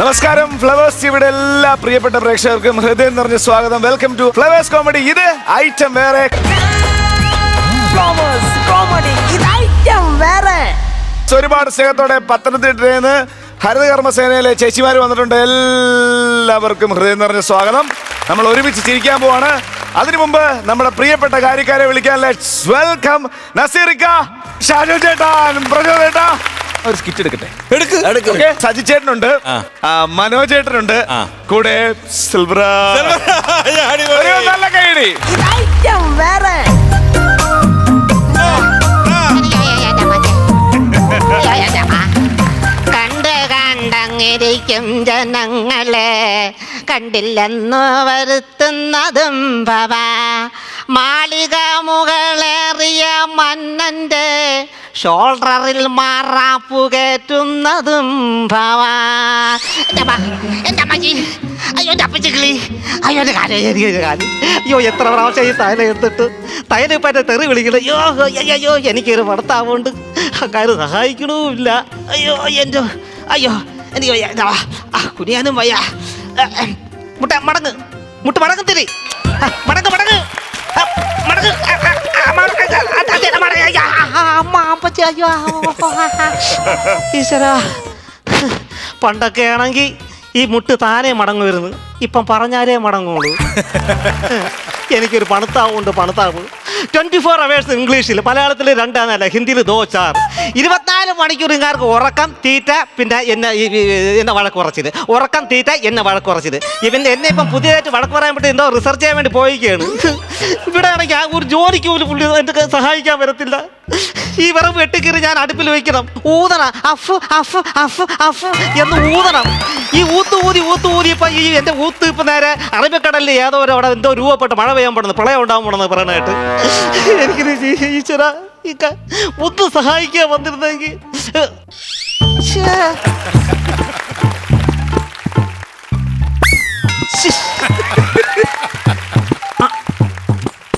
നമസ്കാരം ഫ്ലവേഴ്സ് ടിവിയുടെ എല്ലാ പ്രിയപ്പെട്ട പ്രേക്ഷകർക്കും ഹൃദയം നിറഞ്ഞ സ്വാഗതം. Welcome to Flowers comedy. ഇത് ഐറ്റം വേറെ. ഒരുപാട് സ്നേഹത്തോടെ പത്തനംതിട്ടയിൽ നിന്ന് ഹരിതകർമ്മസേനയിലെ ചേച്ചിമാർ വന്നിട്ടുണ്ട്. എല്ലാവർക്കും ഹൃദയം നിറഞ്ഞ സ്വാഗതം. നമ്മൾ ഒരുമിച്ച് ചിരിക്കാൻ പോവാണ്. അതിനു മുമ്പ് നമ്മുടെ പ്രിയപ്പെട്ട കാര്യക്കാരെ വിളിക്കാൻ ലെറ്റ്സ് വെൽക്കം നസീറിക്ക, ഷാജു ചേട്ടാ, പ്രജോ ചേട്ടാ. ഒരു സ്കിറ്റ് എടുക്കട്ടെ. സജി ചേട്ടനുണ്ട്, മനോജ് ചേട്ടനുണ്ട്, കൂടെ സിൽവറ. നല്ല കൈയടി. കണ്ടങ്ങിരിക്കും ജനങ്ങളെ കണ്ടില്ലെന്നു വരുത്തുന്നതും ഭവ മാളിക മുകളേറിയ മന്നന്റെ ഷോൾഡറിൽ മാറാപ്പു കയറ്റുന്നതും ഭവ. അയ്യോ എത്ര പ്രാവശ്യം ഈ തൈല എടുത്തിട്ട് തൈലിപ്പ എന്നെ തെറി വിളിക്കണം. അയ്യോ എനിക്കൊരു ഭർത്താവുണ്ട്, കാര്യം സഹായിക്കണമില്ല. അയ്യോ എൻ്റെ അയ്യോ എനിക്ക് വയ്യ, കുനിയാനും വയ്യ. മുട്ട് മടങ്ങത്തിരി, മടങ്ങ് മടങ്ങ് മടങ്ങ്. ഈശ്വരാ, പണ്ടൊക്കെ ആണെങ്കിൽ ഈ മുട്ട് താനേ മടങ്ങുമായിരുന്നു, ഇപ്പം പറഞ്ഞാലേ മടങ്ങുള്ളൂ. എനിക്കൊരു പണത്താവുണ്ട്, പണത്താവ് 24 hours ഇംഗ്ലീഷിൽ, മലയാളത്തിൽ 2 ഹിന്ദിയിൽ 2-4. 24 മണിക്കൂർ ഇങ്ങാർക്ക് ഉറക്കം തീറ്റ. പിന്നെ എന്നെ വഴക്ക് കുറച്ചത് ഉറക്കം തീറ്റ, എന്നെ വഴക്ക് കുറച്ചത്. എന്നെ ഇപ്പം പുതിയതായിട്ട് വഴക്ക് പറയാൻ വേണ്ടി എന്തോ റിസർച്ച് ചെയ്യാൻ വേണ്ടി പോയിക്കുകയാണ്. ഇവിടെ ആണെങ്കിൽ ആ ഒരു ജോലിക്ക് പോലും പുള്ളി എന്നെ സഹായിക്കാൻ വരത്തില്ല. ഈ വിറവ് വെട്ടിക്കീറി ഞാൻ അടുപ്പിൽ വയ്ക്കണം, ഊതണം, അഫ് അഫ് അഫ് അഫ് എന്ന് ഊതണം. ഈ ഊത്തി ഇപ്പം ഈ എൻ്റെ ഊത്ത് ഇപ്പം നേരെ അറബിക്കടലിൽ ഏതോ അവിടെ എന്തോ രൂപപ്പെട്ട് മഴ പെയ്യാൻ പോണെന്ന്, പ്രളയം ഉണ്ടാകാൻ പോണെന്ന് പറയണായിട്ട്. എനിക്കിത് ഈശ്വര ഒന്ന് സഹായിക്കാൻ വന്നിരുന്നെങ്കിൽ.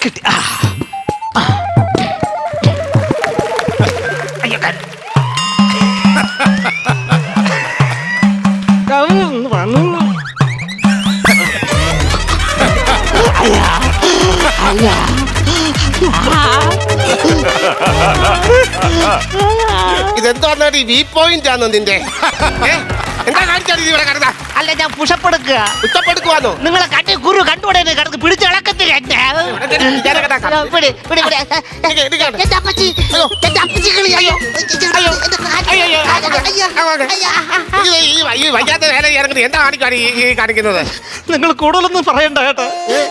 കിട്ടി. ഇതെന്താണ് ഈ പോയിന്റ് ആണോ നിന്റെ? എന്താ കാണിച്ചാൽ ഇവിടെ കിടന്ന? അല്ല, ഞാൻ പുഷപ്പെടുക്കുക. പുഷപ്പെടുക്കുവാന്നോ? നിങ്ങളെ കുരു കണ്ടുകൂടെ കിടക്ക് പിടിച്ച് ഇളക്കത്തില്ല. വയ്യാത്ത വേല എന്താ കാണിക്കുന്നത്? നിങ്ങൾ കൂടുതലൊന്നും പറയണ്ട കേട്ടോ.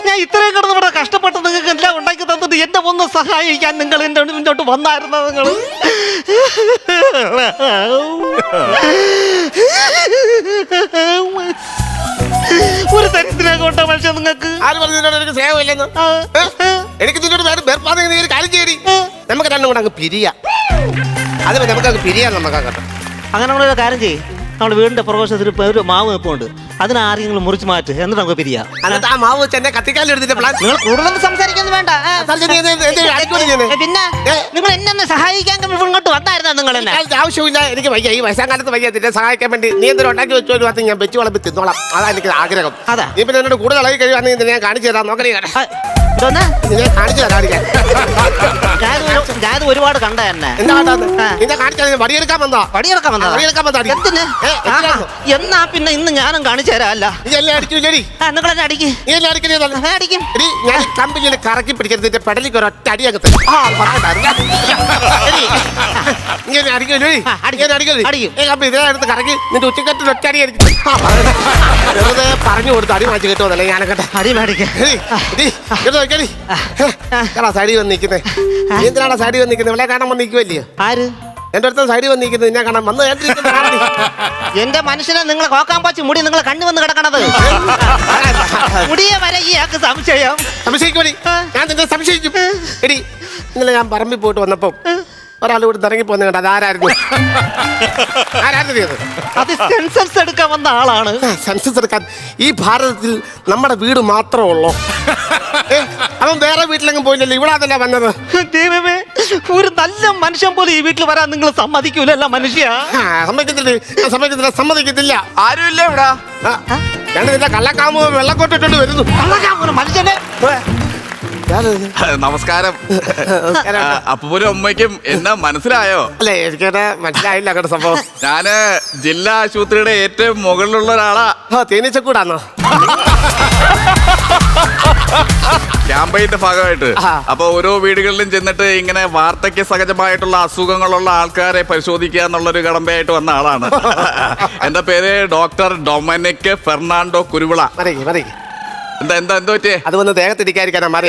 ഞാൻ ഇത്രയും കിടന്ന് ഇവിടെ കഷ്ടപ്പെട്ട് നിങ്ങൾക്ക് എല്ലാം ഉണ്ടാക്കി തന്നിട്ട് എന്നെ ഒന്ന് സഹായിക്കാൻ നിങ്ങൾ എന്റെ മുന്നോട്ട് വന്നായിരുന്നു. നിങ്ങൾ ഒരു തരത്തിനെ കൊണ്ട മനുഷ്യ നിങ്ങൾക്ക് ആര് പറഞ്ഞു സ്നേഹമില്ലെന്ന്? എനിക്ക് നിന്നോട് വേർപ്പാതെ കാര്യം ചെയ്യടി. നമുക്ക് രണ്ടും കൂടെ അങ്ങ് പിരിയാം. അത് നമുക്കങ്ങ് പിരിയാം. നമുക്കങ്ങോട്ട് അങ്ങനെ നമ്മളൊരു കാര്യം ചെയ്യും. നമ്മുടെ വീടിന്റെ പ്രവേശനത്തിൽ ഒരു മാവ് നിൽപ്പുണ്ട്, അതിന് ആരെങ്കിലും മുറിച്ച് മാറ്റ്, എന്നിട്ട് നമുക്ക് പിരിയാം. എന്നിട്ട് ആ മാവ് വെച്ച് എന്നെ കത്തിക്കാലെടുത്തിട്ട് പ്ലാൻ. നിങ്ങൾ കൂടുതലൊന്നും സംസാരിക്കുന്നു വേണ്ട. പിന്നെ നിങ്ങൾ എന്നെ സഹായിക്കാൻ ഇങ്ങോട്ട് വന്നായിരുന്നോ? നിങ്ങൾ എന്നെ ആവശ്യമില്ല. എനിക്ക് വയ്യ, ഈ വയസ്സാം കാലത്ത് വയ്യ. നിന്നെ സഹായിക്കാൻ വേണ്ടി നീ എന്തെങ്കിലും ഉണ്ടാക്കി വെച്ചോളൂ, അത് ഞാൻ വെച്ച് വളർത്തി തിന്നോളാം. അതാ എനിക്ക് ആഗ്രഹം. അതാ നീ പിന്നെ എന്നോട് കൂടുതൽ ഇളകി കഴിയുവാണെങ്കിൽ ഞാൻ കാണിച്ചു തരാം. നോക്കണേ, കാണിച്ചു തരാം. ഞാൻ ഒരുപാട് കണ്ട തന്നെ. എന്താ കാണിച്ചാൽ വടിയെടുക്കാൻ വന്നോ? എന്നാ പിന്നെ ഇന്ന് ഞാനും കാണിച്ചു തരാം. അല്ല നിങ്ങളെന്നെ അടിക്കും. ഞാൻ കമ്പിയിൽ കറക്കി പിടിക്കരുത്, പെടലിക്ക് ഒരൊറ്റ അടിയകത്ത് ഇതെടുത്ത് കറക്കി നിന്റെ ഉച്ചക്കത്തിൽ ഒറ്റ അടി അടിക്കും. വെറുതെ പറഞ്ഞു കൊടുത്ത് അടി മാറ്റി കിട്ടുമല്ലേ? ഞാനൊക്കെ അടി മേടിക്കാം. സൈഡിൽ വന്ന് നിൽക്കുന്നേ. എന്തിനാണ് സൈഡിൽ വന്ന് നിൽക്കുന്നത്? ഇവിടെ കാണാൻ വന്ന് നിൽക്കുമല്ലയോ? ആര് എന്റെ അടുത്ത് സൈഡിൽ വന്ന് നിൽക്കുന്നത്? ഞാൻ കാണാൻ വന്ന് എന്റെ മനുഷ്യനെ നിങ്ങൾ കോക്കാൻ പറ്റി മുടി നിങ്ങൾ കണ്ണു വന്ന് കിടക്കണത് മുടിയെ വരെ ഈ ആൾക്ക് സംശയം. സംശയിക്കും. ഞാൻ നിന്നെ സംശയിക്കും. എടി, ഇന്നലെ ഞാൻ പറമ്പിൽ പോയിട്ട് വന്നപ്പം ഒരാൾ ഇവിടെ ഇറങ്ങി പോന്നെ കണ്ട അതാരായിരുന്നു? ആരായിരുന്നു ചെയ്തത്? അത് സെൻസസ് എടുക്കാൻ വന്ന ആളാണ്. സെൻസസ് എടുക്കാൻ ഈ ഭാരതത്തിൽ നമ്മുടെ വീട് മാത്രമേ ഉള്ളൂ. അവൻ വേറെ വീട്ടിലെങ്കിലും പോയില്ലല്ലോ, ഇവിടെ അതല്ല വന്നത്. ദൈവമേ, ഒരു നല്ല മനുഷ്യൻ പോലും ഈ വീട്ടിൽ വരാൻ നിങ്ങൾ സമ്മതിക്കൂലല്ല മനുഷ്യ. സമ്മതിക്കത്തില്ല. ആരുമില്ല ഇവിടെ. ഞാൻ നിന്റെ കള്ളക്കാമോ വെള്ളക്കോട്ടിട്ടുണ്ട് വരുന്നു. മനുഷ്യനെ നമസ്കാരം. അപ്പൂനും അമ്മയ്ക്കും എന്നാ മനസ്സിലായോ? അല്ലേ, എനിക്കത് മനസ്സിലായില്ല കേട്ടോ സംഭവം. ഞാന് ജില്ലാ ആശുപത്രിയുടെ ഏറ്റവും മുകളിലുള്ള ഒരാളാ. തേനീച്ചക്കൂടാന്നോ? ക്യാമ്പയിന്റെ ഭാഗമായിട്ട് അപ്പൊ ഓരോ വീടുകളിലും ചെന്നിട്ട് ഇങ്ങനെ വാർദ്ധക്യ സഹജമായിട്ടുള്ള അസുഖങ്ങളുള്ള ആൾക്കാരെ പരിശോധിക്കുക എന്നുള്ളൊരു കടമ്പയായിട്ട് വന്ന ആളാണ്. എന്റെ പേര് ഡോക്ടർ ഡൊമിനിക് ഫെർണാണ്ടോ കുരുവിള. എന്താ പറ്റിയേ? അത് വന്ന് ദേഹത്തിരിക്കാതിരിക്കാനാ മാറി.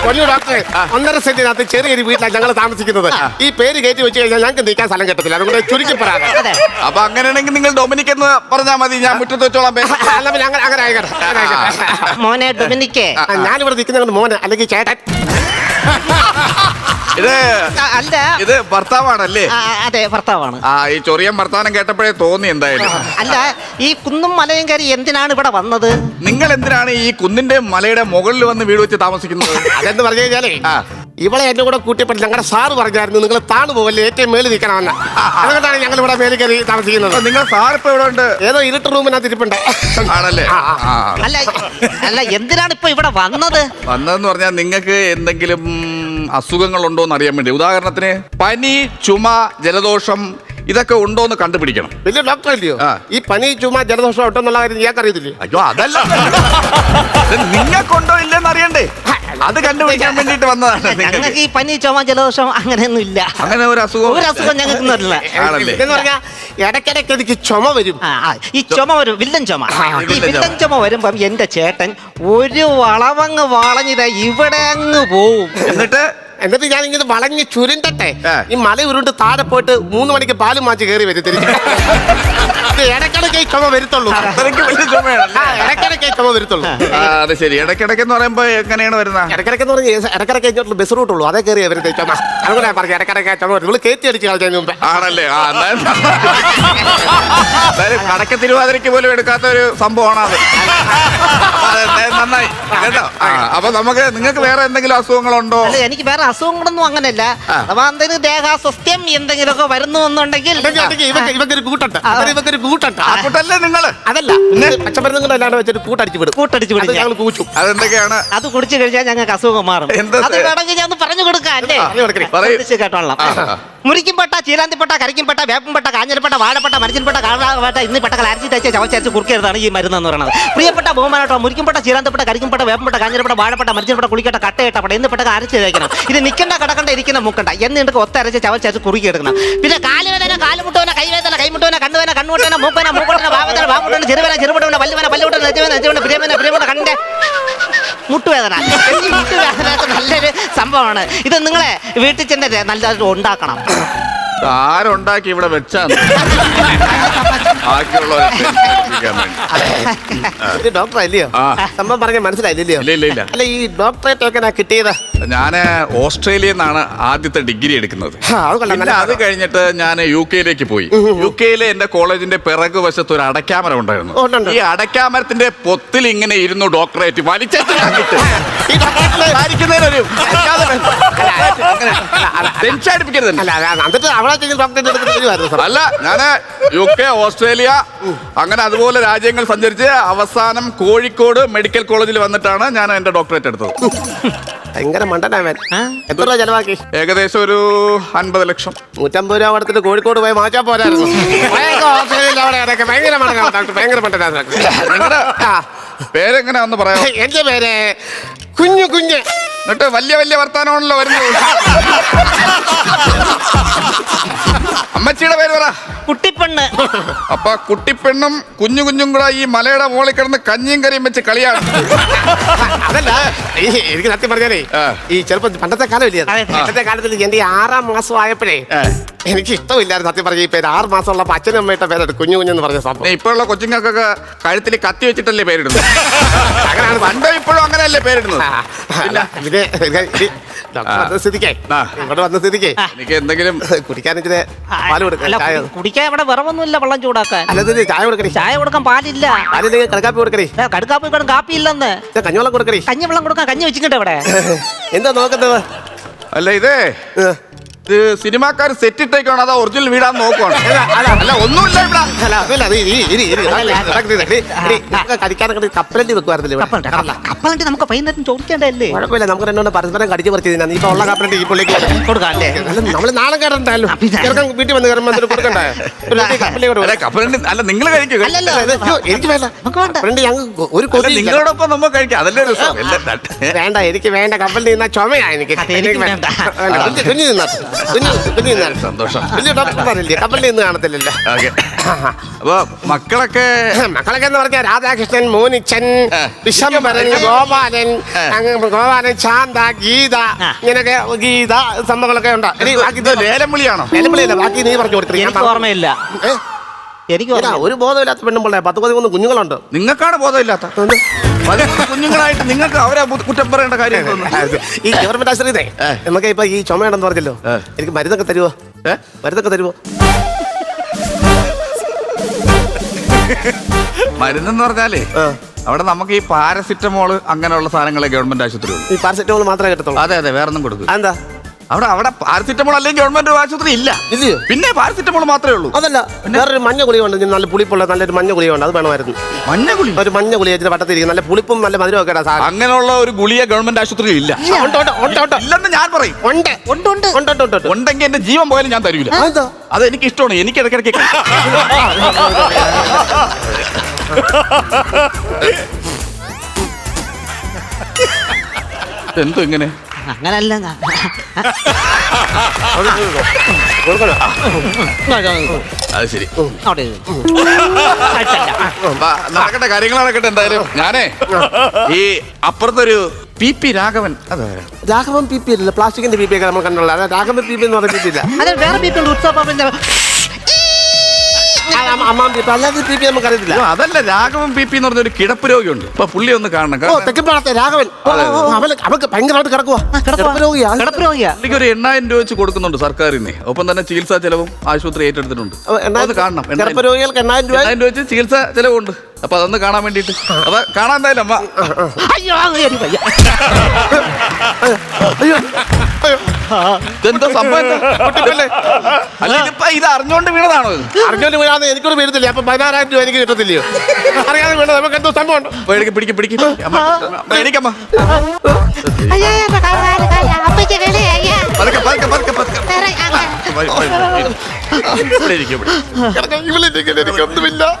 പൊന്നു ഡോക്ടറെ, 1.5 സെന്റിനകത്ത് ചെറിയൊരു വീട്ടിലാണ് ഞങ്ങൾ താമസിക്കുന്നത്. ഈ പേര് കയറ്റി വെച്ച് കഴിഞ്ഞാൽ ഞങ്ങൾക്ക് നീക്കാൻ സ്ഥലം കിട്ടത്തില്ല. അതുകൊണ്ട് ചുരുക്കി പറയാം. അപ്പൊ അങ്ങനെയാണെങ്കിൽ നിങ്ങൾ ഡൊമിനിക് എന്ന് പറഞ്ഞാൽ മതി, ഞാൻ മുറ്റത്ത് വെച്ചോളാം. അങ്ങനെ ആയിക്കോട്ടെ. മോനെ ഡൊമിനിക്കേ, ഞാനിവിടെ നിൽക്കുന്നത് മോനെ അല്ലെങ്കിൽ ചേട്ടൻ. ഇത് ഭർത്താവാണല്ലേ? അതെ, ഭർത്താവാണ്. ഈ ചൊറിയൻ വർത്താനം കേട്ടപ്പോഴേ തോന്നി എന്തായാലും. അല്ല, ഈ കുന്നും മലയും കയറി എന്തിനാണ് ഇവിടെ വന്നത്? നിങ്ങൾ എന്തിനാണ് ഈ കുന്നിന്റെ മലയുടെ മുകളിൽ വന്ന് വീട് വെച്ച് താമസിക്കുന്നത്? അതെന്ന് പറഞ്ഞു കഴിഞ്ഞാലേ, ഇവളെ എന്റെ കൂടെ കൂട്ടിയപ്പോൾ ഞങ്ങളുടെ സാറ് പറഞ്ഞായിരുന്നു നിങ്ങൾ താണു പോകല്ലേ, ഏറ്റവും മേളിൽ നിൽക്കണമെന്ന്. അതുകൊണ്ടാണ് ഞങ്ങൾ ഇവിടെ മേലിൽ കയറി താമസിക്കുന്നത്. നിങ്ങൾ സാർ ഇപ്പൊ ഇവിടെ ഉണ്ട്? ഏതോ ഇരുട്ട് റൂമിനകത്ത് ഇരിപ്പുണ്ട്. ആണല്ലേ? അല്ല, എന്തിനാണ് ഇപ്പൊ ഇവിടെ വന്നതെന്ന് പറഞ്ഞാൽ നിങ്ങൾക്ക് എന്തെങ്കിലും അസുഖങ്ങളുണ്ടോ എന്ന് അറിയാൻ വേണ്ടി. ഉദാഹരണത്തിന് പനി, ചുമ, ജലദോഷം ഇതൊക്കെ ഉണ്ടോ എന്ന് കണ്ടുപിടിക്കണം. വലിയ ഡോക്ടർ അല്ലയോ? ഈ പനി, ചുമ, ജലദോഷം ഉണ്ടോന്നുള്ള കാര്യം ഇയാൾക്ക് അറിയത്തില്ലേ? അയ്യോ, അതല്ല, നിങ്ങൾക്കുണ്ടോ ഇല്ലെന്ന് അറിയണ്ടേ, അത് കണ്ടുപിടിക്കാൻ വേണ്ടിട്ട് വന്നതാണ്. ഞങ്ങൾക്ക് ഈ പനി, ചുമ, ജലദോഷം അങ്ങനെയൊന്നും ഇല്ല. അങ്ങനെ ഒരു അസുഖം ഞങ്ങൾക്ക് എന്ന് പറഞ്ഞാൽ ഇടയ്ക്കിടയ്ക്ക് എനിക്ക് ചുമ വരും. ഈ ചുമ വരും, വില്ലൻ ചുമ. ഈ വില്ലൻ ചുമ വരുമ്പം എന്റെ ചേട്ടൻ ഒരു വളവങ്ങ് വളഞ്ഞിത ഇവിടെ അങ്ങ് പോവും. എന്നിട്ട് ഞാൻ ഇങ്ങനെ വളഞ്ഞ് ചുരുണ്ടട്ടെ ഈ മല ഉരുണ്ട് താഴെ പോയിട്ട് 3 മണിക്ക് പാലും മാറ്റി കയറി വരും തിരിച്ച്. ഇടയ്ക്കിടയ്ക്ക് ചുമ വരുത്തുള്ളൂ. ഇടയ്ക്കിടയ്ക്ക് ചുമ വരുത്തുള്ളൂ. അത് ശരി. ഇടയ്ക്കിടയ്ക്ക് എന്ന് പറയുമ്പോ എങ്ങനെയാണ് വരുന്നത്? ഇടയ്ക്കിടയ്ക്ക് എന്ന് പറഞ്ഞാൽ ഇടയ്ക്കിടയ്ക്ക് ഇങ്ങോട്ടുള്ള ബസ് റൂട്ടുള്ളൂ, അതേ കയറി വരുന്നത് ചുമ. അതുകൊണ്ട് പറഞ്ഞു ഇടയ്ക്കിടയ്ക്ക് ചുമ വരും. ഇവള് കയറ്റി അടിച്ച് കളിച്ചതിന് മുമ്പേ. ആണല്ലേ? കടക്ക തിരുവാതിരയ്ക്ക് പോലും എടുക്കാത്ത ഒരു സംഭവമാണ് അത്. നന്നായി കേട്ടോ. അപ്പൊ നിങ്ങൾക്ക് വേറെ എന്തെങ്കിലും അസുഖങ്ങളുണ്ടോ? എനിക്ക് വേറെ അസുഖങ്ങളൊന്നും അങ്ങനെയല്ല. അഥവാ എന്തെങ്കിലും ദേഹാസ്വസ്ഥ്യം എന്തെങ്കിലുമൊക്കെ വരുന്നു എന്നുണ്ടെങ്കിൽ ഇവക്കൊരു കൂട്ടുണ്ട്. കൂട്ടല്ലേ നിങ്ങള്? അതല്ല, പച്ചമരുന്നുകളല്ലാണ്ട് വെച്ചൊരു കൂട്ടടിച്ചു വിടും. കൂട്ടടിച്ചു വിടും. ഞങ്ങൾ കൂച്ചും. അതെന്തൊക്കെയാണ്? അത് കുടിച്ചു കഴിഞ്ഞാൽ ഞങ്ങൾക്ക് അസുഖം മാറും. അത് വേണമെങ്കിൽ ഞാൻ പറഞ്ഞു കൊടുക്കാം അല്ലേ? കേട്ടോളാം. മുരിക്കുംപെട്ട, ചീരാന്തിപ്പെട്ട, കരിക്കുംപെട്ട, വേപ്പംപെട്ട, കാഞ്ഞിരപ്പെട്ട, വാഴപ്പെട്ട, മരിച്ചിൻപെട്ട, കാളാപ്പെട്ട, ഇന്നിപ്പെട്ട, അരച്ചി തേച്ച് ചവച്ചരച്ച് കുറുക്കിയതാണ് ഈ മരുന്ന് എന്ന് പറയുന്നത്. പ്രിയപ്പെട്ട ബഹുമാനട്ടോ, മുരിക്കുംപെട്ട, ചീരാന്തപ്പെട്ട, കരിക്കുംപെട്ട, വേപ്പംപെട്ട, കാഞ്ഞിരപ്പെട്ട, വാഴപ്പെട്ട, മരിച്ചിൻപെട്ട, കുളിക്കട്ട, കട്ടയിട്ടപ്പെട്ട, ഇന്നിപ്പെട്ട അരച്ച് തേക്കണം. ഇത് നിൽക്കേണ്ട, കിടക്കണ്ട, ഇരിക്കുന്ന, മുക്കണ്ട എന്നിട്ട് ഒത്തരച്ച് ചവച്ചരച്ച് കുറുക്കി എടുക്കണം. പിന്നെ കാലുവേദന, കാലുമുട്ടുവേന, കൈവേദന, കൈമുട്ടുവേന, കണ്ണുവേന, കണ്ണുവേന, മൂപ്പേന, മൂക്കോട്ടന, വാവേദന, വാമുട്ടന, ചെറുവേന, ചെറുപടവന, വല്ലുവേന, പല്ലുവിട്ടന, നെജുവേന, പ്രിയവേന, പ്രിയവേന, കണ്ടെ മുട്ടുവേദന. മുട്ടുവേദന നല്ലൊരു സംഭവമാണ്. ഇത് നിങ്ങളെ വീട്ടിൽ ചെന്നിട്ട് നല്ലതായിട്ട് ഉണ്ടാക്കണം. ആരുണ്ടാക്കി ഇവിടെ വെച്ചാണ് ഡോക്ടർ അല്ലയോ? സംഭവം പറഞ്ഞ മനസ്സിലായില്ലയോ? ഇല്ല. അല്ല, ഈ ഡോക്ടറേറ്റ് ഒക്കെ കിട്ടിയത്? ഞാന് ഓസ്ട്രേലിയയിൽ നിന്നാണ് ആദ്യത്തെ ഡിഗ്രി എടുക്കുന്നത്. അത് കഴിഞ്ഞിട്ട് ഞാൻ UK പോയി. UK എന്റെ കോളേജിന്റെ പിറകു വശത്ത് ഒരു അടയ്ക്കാമര ഉണ്ടായിരുന്നു. ഈ അടയ്ക്കാമരത്തിന്റെ പൊത്തിൽ ഇങ്ങനെ ഇരുന്നു ഡോക്ടറേറ്റ് വലിച്ചിട്ട് അല്ല, ഞാന് UK, ഓസ്ട്രേലിയ അങ്ങനെ അതുപോലെ രാജ്യങ്ങൾ സഞ്ചരിച്ച് അവസാനം കോഴിക്കോട് മെഡിക്കൽ കോളേജിൽ വന്നിട്ടാണ് ഞാൻ എന്റെ ഡോക്ടറേറ്റ് എടുത്തത്. ഭയങ്കര മണ്ടനാവൻ. എത്ര രൂപ ചെലവാക്കി? ഏകദേശം ഒരു 50 ലക്ഷം. 150 രൂപ കൊടുത്തിട്ട് കോഴിക്കോട് പോയി മാറ്റാൻ പോരായിരുന്നു. ഭയങ്കര മണ്ടനാണ്. നിങ്ങളുടെ പേരെങ്ങനെയാന്ന് പറയാം? എന്റെ പേര് കുഞ്ഞ്. എന്നിട്ട് വലിയ വർത്താനമാണല്ലോ വരുന്നത്. അമ്മച്ചിയുടെ പേര് പറ. കുട്ടിപ്പെണ്ണ്. അപ്പൊ കുട്ടിപ്പെണ്ണും കുഞ്ഞും കൂടെ ഈ മലയുടെ മുകളിൽ കിടന്ന് കഞ്ഞിയും കറിയും വെച്ച് കളിയാണ്. അതല്ല, എനിക്ക് സത്യം പറഞ്ഞാലേ ഈ ചെറുപ്പം പണ്ടത്തെ കാലം ഇല്ലേ, പണ്ടത്തെ കാലത്തിൽ എന്റെ 6-ാം മാസം ആയപ്പോഴേ എനിക്ക് ഇഷ്ടമില്ലായിരുന്നു സത്യം പറഞ്ഞ ഈ പേര് 6 മാസമുള്ള അച്ഛനും അമ്മയുടെ പേരാണ് കുഞ്ഞു കുഞ്ഞെന്ന് പറഞ്ഞ സംഭവം. ഇപ്പോഴുള്ള കൊച്ചുങ്ങൾക്കൊക്കെ കഴുത്തിൽ കത്തി വെച്ചിട്ടല്ലേ പേരിടുന്നത്. അങ്ങനെയാണ് പണ്ടോ ഇപ്പോഴും അങ്ങനെയല്ലേ പേരിടുന്നത്. സ്ഥിതിക്കേ ഇവിടെ വന്ന സ്ഥിതിക്കേ എനിക്ക് എന്തെങ്കിലും കുടിക്കാൻ ഇച്ചിരി പാല് കൊടുക്കാം. ചായ കുടിക്കാൻ ഇവിടെ വിറവൊന്നുമില്ല വെള്ളം ചൂടാക്കാൻ. അല്ലത് ചായ കൊടുക്കണേ. ചായ കൊടുക്കാൻ പാലില്ല. പാലില്ലെങ്കിൽ കടക്കാപ്പി കൊടുക്കണേ. കടുക്കാപ്പി കാപ്പി ഇല്ലെന്ന്. കഞ്ഞിവെള്ളം കൊടുക്കണേ. കഞ്ഞി വെള്ളം കൊടുക്കാൻ കഞ്ഞി വെച്ചിട്ടുണ്ട് ഇവിടെ. എന്താ നോക്കുന്നത്? അല്ല ഇത് സിനിമാക്കാർ സെറ്റ് ഇട്ടേക്കാണ് അതാ ഒറിജിനൽ വീടാന്ന് നോക്കുവാണ്. അല്ല ഒന്നുമില്ല കടിക്കാനൊക്കെ കപ്പലണ്ടി വെക്കുവായിരുന്നില്ലേ? കപ്പലണ്ടി നമുക്ക് വൈകുന്നേരം ചോദിക്കേണ്ടല്ലേ? കുഴപ്പമില്ല, നമുക്ക് രണ്ടോണ്ട് പരസ്പരം കടിച്ചു പറിച്ച് തിന്നാ. ഇപ്പൊ ഉള്ള കപ്പലണ്ടി ഈ പുള്ളിക്ക് കൊടുക്കാം അല്ലേ? നമ്മള് നാളെ കേറണ്ടല്ലോ. ചെറുക്കൻ വീട്ടിൽ വന്ന് കയറുമ്പോൾ കൊടുക്കണ്ടേ? കപ്പലണ്ടി അല്ല നിങ്ങൾ കഴിക്കും. എനിക്ക് വേണ്ട കപ്പലണ്ടി. ഞങ്ങൾ ഒരു കൊതി നിങ്ങളോടൊപ്പം നമ്മൾ കഴിക്കാം. അതല്ലേ രസം. വേണ്ട, എനിക്ക് വേണ്ട. കപ്പലണ്ടി തിന്നാ ചുമയാ എനിക്ക്. കുഞ്ഞു തിന്നാ സന്തോഷം. വലിയ ഡോക്ടർ പറഞ്ഞില്ലേ കപ്പലിൽ നിന്ന് കാണത്തില്ലല്ലോ. അപ്പൊ മക്കളൊക്കെ എന്ന് പറഞ്ഞാൽ രാധാകൃഷ്ണൻ, മോനിച്ചൻ, വിശംബരൻ, ഗോപാലൻ, ശാന്ത, ഗീത, ഇങ്ങനെയൊക്കെ ഗീത സംഭവങ്ങളൊക്കെ ഉണ്ട്. ലേലം വിളിയാണോ? ലേലംവിളിയല്ല, ബാക്കി നീ പറഞ്ഞു കൊടുത്തു. എനിക്ക് ഓർമ്മയില്ല. എനിക്ക് ഒരു ബോധമില്ലാത്ത പെണ്ണുമ്പോളെ 10-13 കുഞ്ഞുങ്ങളുണ്ട്. നിങ്ങൾക്കാണ് ബോധമില്ലാത്ത കുഞ്ഞുങ്ങളായിട്ട് നിങ്ങൾക്ക് അവരെ കുറ്റം പറയേണ്ട കാര്യം. ഈ ഗവൺമെന്റ് ആശ്രയിതേ നമുക്ക് ഇപ്പൊ ഈ ചുമയുണ്ടെന്ന് പറഞ്ഞല്ലോ, എനിക്ക് മരുന്നൊക്കെ തരുവോ? മരുന്നൊക്കെ തരുവോ? മരുന്നെന്ന് പറഞ്ഞാലേ അവിടെ നമുക്ക് ഈ പാരസിറ്റമോള് അങ്ങനെയുള്ള സാധനങ്ങളെ ഗവൺമെന്റ് ആശുപത്രി ഉള്ളൂ. ഈ പാരസെറ്റമോൾ മാത്രമേ കിട്ടത്തുള്ളൂ? അതെ അതെ, വേറൊന്നും കൊടുക്കും. എന്താ അവിടെ പാരസിറ്റമോൾ അല്ലെങ്കിൽ ഗവൺമെന്റ് ആശുപത്രി ഇല്ല. ഇല്ലയോ? പിന്നെ പാരസിറ്റമോൾ മാത്രമേ ഉള്ളൂ. അതല്ല, വേറൊരു മഞ്ഞ ഗുളിയുണ്ട്, നല്ല പുളിപ്പുള്ള നല്ലൊരു മഞ്ഞ ഗുളിയുണ്ട്. അത് വേണമായിരുന്നു. മഞ്ഞ ഗുളി? ഒരു മഞ്ഞ ഗുളിയ വട്ടത്തിരിക്കും, നല്ല പുളിപ്പും നല്ല മധുരം ഒക്കെ. അങ്ങനെയുള്ള ഒരു ഗുളിയ ഗവൺമെന്റ് ആശുപത്രി ഇല്ല. ഇല്ലെന്ന് ഞാൻ പറയും. ഉണ്ടെങ്കിൽ എന്റെ ജീവൻ പോയാലും ഞാൻ തരൂല. അത് എനിക്ക് ഇഷ്ടമാണ്. എനിക്ക് ഇടയ്ക്കിടയ്ക്ക് എന്തോ ഇങ്ങനെ അങ്ങനല്ല. അത് ശരി. നടക്കട്ടെ, കാര്യങ്ങൾ നടക്കട്ടെ. എന്തായാലും ഞാനേ ഈ അപ്പുറത്തൊരു പി രാഘവൻ. രാഘവൻ പി അല്ല, പ്ലാസ്റ്റിക്കിന്റെ പി ഒക്കെ നമ്മൾ കണ്ടുള്ള. രാഘവൻ പി എന്ന് പറഞ്ഞിട്ടില്ല. നമുക്കറിയത്തില്ല. അതല്ല, രാഘവൻ പി എന്ന് പറഞ്ഞൊരു കിടപ്പ് രോഗിയുണ്ട്. ഇപ്പൊ പുള്ളി ഒന്ന് കാണണം. തെക്കപ്പാടത്തെ രാഘവൻ അവർക്ക് ഭയങ്കരമായിട്ട് കിടക്കുവാ. പുള്ളിക്ക് ഒരു 8000 രൂപ വെച്ച് കൊടുക്കുന്നുണ്ട് സർക്കാരിന്. ഒപ്പം തന്നെ ചികിത്സാ ചെലവും ആശുപത്രി ഏറ്റെടുത്തിട്ടുണ്ട്. അത് കാണണം. 8000 രൂപ വെച്ച് ചികിത്സാ ചെലവുണ്ട്. അപ്പൊ അതൊന്ന് കാണാൻ വേണ്ടിട്ട്. അപ്പൊ കാണാൻ എന്തായാലും അമ്മ. ഇതെന്തോ സംഭവം? അല്ല ഇതിപ്പോ ഇത് അറിഞ്ഞോണ്ട് വീണതാണോ? അറിഞ്ഞോണ്ട് വീണാന്ന് എനിക്കൊരു പേരുന്നില്ല. അപ്പൊ 16000 രൂപ എനിക്ക് കിട്ടത്തില്ലയോ? അറിയാതെ വീണത്. നമുക്ക് എന്തോ സംഭവം ഉണ്ട്. പിടിക്കും എനിക്കമ്മ.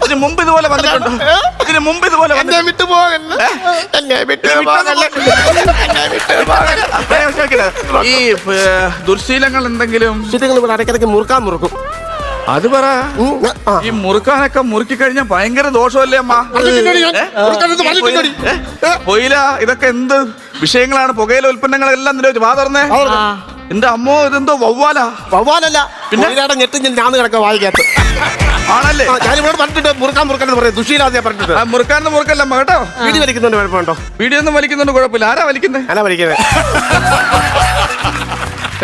ഇതിന് മുമ്പ് ഇതുപോലെ വന്നിട്ടുണ്ടോ? ഇതിന് മുമ്പ് ഇതുപോലെ ഈ ദുർശീലങ്ങൾ എന്തെങ്കിലും ഇടയ്ക്കിടയ്ക്ക് മുറുക്കും. അത് പറ. ഈ മുറുക്കാനൊക്കെ മുറുക്കി കഴിഞ്ഞാൽ ഭയങ്കര ദോഷമല്ലേ അമ്മ? പൊയില ഇതൊക്കെ എന്ത് വിഷയങ്ങളാണ്? പുകയില ഉൽപ്പന്നങ്ങളെല്ലാം നിരോധിച്ചു. വാ തുറന്നേ. എന്റെ അമ്മോ, ഇതെന്തോ വവ്വാലല്ല. പിന്നെ ഞെട്ടി ഞാൻ കിടക്കാം വായിക്കാത്ത ആണല്ലേ? ഞാനിവിടെ പറഞ്ഞിട്ട് മുറുക്കാൻ പറയും. ദുഷീലാതെ പറഞ്ഞിട്ട് മുറുക്കാന്ന് മുറുക്കല്ല കേട്ടോ. വീഡിയോ വലിക്കുന്നുണ്ട്, കുഴപ്പമുണ്ടോ? വീഡിയോ ഒന്നും വലിക്കുന്നുണ്ട്, കുഴപ്പമില്ല. ആരാ വലിക്കുന്നത്?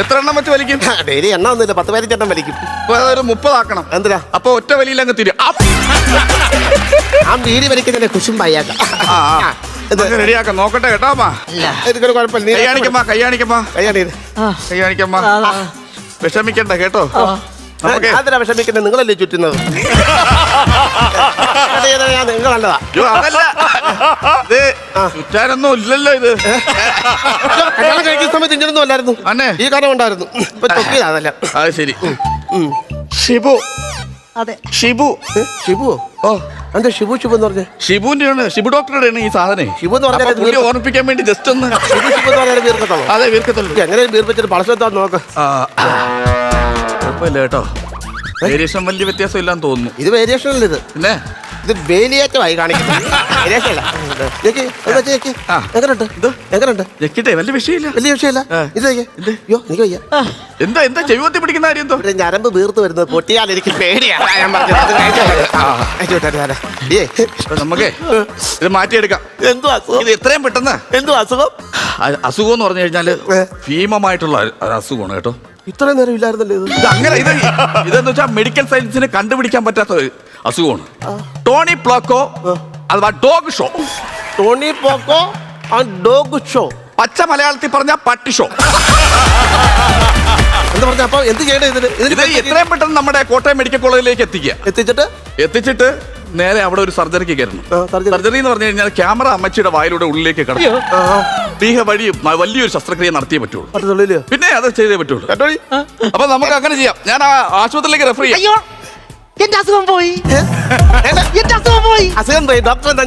എത്ര എണ്ണം വെച്ച് വലിക്കും? ഡെയിലി എണ്ണ ഒന്നുമില്ല, 10-15 വലിക്കും. ഒരു 30 ആക്കണം. എന്തിനാ? അപ്പൊ ഒറ്റ വലിയിൽ അങ്ങ് തിരും. ആ വീഡിയോ വലിക്കുന്നതിന്റെ കുശുംബായാക്കാം. റെഡിയാക്കാം. നോക്കട്ടെ കേട്ടോ അമ്മ. എനിക്കൊരു കുഴപ്പമില്ല. കയ്യാണിക്കമ്മ. വിഷമിക്കണ്ട കേട്ടോ. അതിനാ വിഷമിക്കുന്നത്? നിങ്ങളല്ലേ ചുറ്റുന്നത്? നിങ്ങൾ നല്ലതാ. ചുറ്റാനൊന്നും ഇല്ലല്ലോ ഇത്. കല്യാണം കഴിക്കുന്ന സമയത്ത് ഇങ്ങനൊന്നും അല്ലായിരുന്നു. ഈ കാര്യം ഉണ്ടായിരുന്നു. ഇപ്പൊ തൊക്കിയതല്ല. അത് ശരി. ഷിബു. അതെ, ഷിബു. ഓ, എന്താ ഷിബു എന്ന് പറഞ്ഞേ? ഷിബുവിന്റെ ഷിബു ഡോക്ടറുടെ ആണ് ഈ സാധനം. ഷിബു എന്ന് പറഞ്ഞാൽ ഓർമ്മിപ്പിക്കാൻ വേണ്ടി ജസ്റ്റ് ഒന്ന്. വീർക്കത്തുള്ളൂ. അതെ, വീർക്കത്തുള്ളൂ. എങ്ങനെ വീർപ്പിച്ചിട്ട് പളസത്താന്ന് നോക്ക്. കുഴപ്പമില്ല കേട്ടോ. വേരിയേഷൻ വലിയ വ്യത്യാസം ഇല്ലാന്ന് തോന്നുന്നു. ഇത് വേരിയേഷൻ അല്ല. ഇത് പിന്നെ ഇത് വേലിയേറ്റമായി കാണിക്കുന്നത്. എങ്ങനെയുണ്ട്? ജക്കിട്ടെ വലിയ വിഷയമില്ല. വലിയ വിഷയമല്ല. ഇത് അയ്യോ എനിക്ക് വയ്യ. എന്താ ചെവിത്തി പിടിക്കുന്ന കാര്യം എന്തോ? ഇവിടെ ഞരമ്പ് വീർത്ത് വരുന്നത് പൊട്ടിയാൽ എനിക്ക് പേടിയാണ്. ഞാൻ പറഞ്ഞത് നമുക്കേ ഇത് മാറ്റിയെടുക്കാം. എന്തോ അസുഖം? ഇത് എത്രയും പെട്ടെന്ന് എന്തോ അസുഖം? അസുഖം എന്ന് പറഞ്ഞു കഴിഞ്ഞാല് ഭീമമായിട്ടുള്ള ഒരു അസുഖമാണ് കേട്ടോ. ഇത്രയും നേരം ഇല്ലായിരുന്നല്ലോ ഇത്. ഇതെന്ന് വെച്ചാൽ മെഡിക്കൽ സയൻസിന് കണ്ടുപിടിക്കാൻ പറ്റാത്ത ഒരു അസുഖമാണ്. ടോണി പ്ലോക്കോ അഥവാ ഡോഗ് ഷോ. ടോണി പോക്കോ ഡോഗ് ഷോ. പച്ച മലയാളത്തിൽ പറഞ്ഞ പട്ടി ഷോ. എന്താ പറഞ്ഞ? അപ്പൊ എന്ത് ചെയ്യണേ ഇതിന്? ഇത് എത്രയും പെട്ടെന്ന് നമ്മുടെ കോട്ടയം മെഡിക്കൽ കോളേജിലേക്ക് എത്തിച്ചിട്ട് നേരെ അവിടെ ഒരു സർജറിക്ക് കയറണം. സർജറി എന്ന് പറഞ്ഞു കഴിഞ്ഞാൽ ക്യാമറ അമ്മച്ചിയുടെ വായിലൂടെ ഉള്ളിലേക്ക് കടക്കും. വഴി വലിയൊരു ശസ്ത്രക്രിയ നടത്തിയേ പറ്റുള്ളൂ. പിന്നെ അത് ചെയ്തേ പറ്റുള്ളൂ. അപ്പൊ നമുക്ക് അങ്ങനെ ചെയ്യാം. ഞാൻ ആ ആശുപത്രിയിലേക്ക് റെഫർ ചെയ്യാം. എന്റെ അസുഖം പോയി. എന്റെ അസുഖം പോയി. അസുഖം പോയി. ഡോക്ടർ എന്താ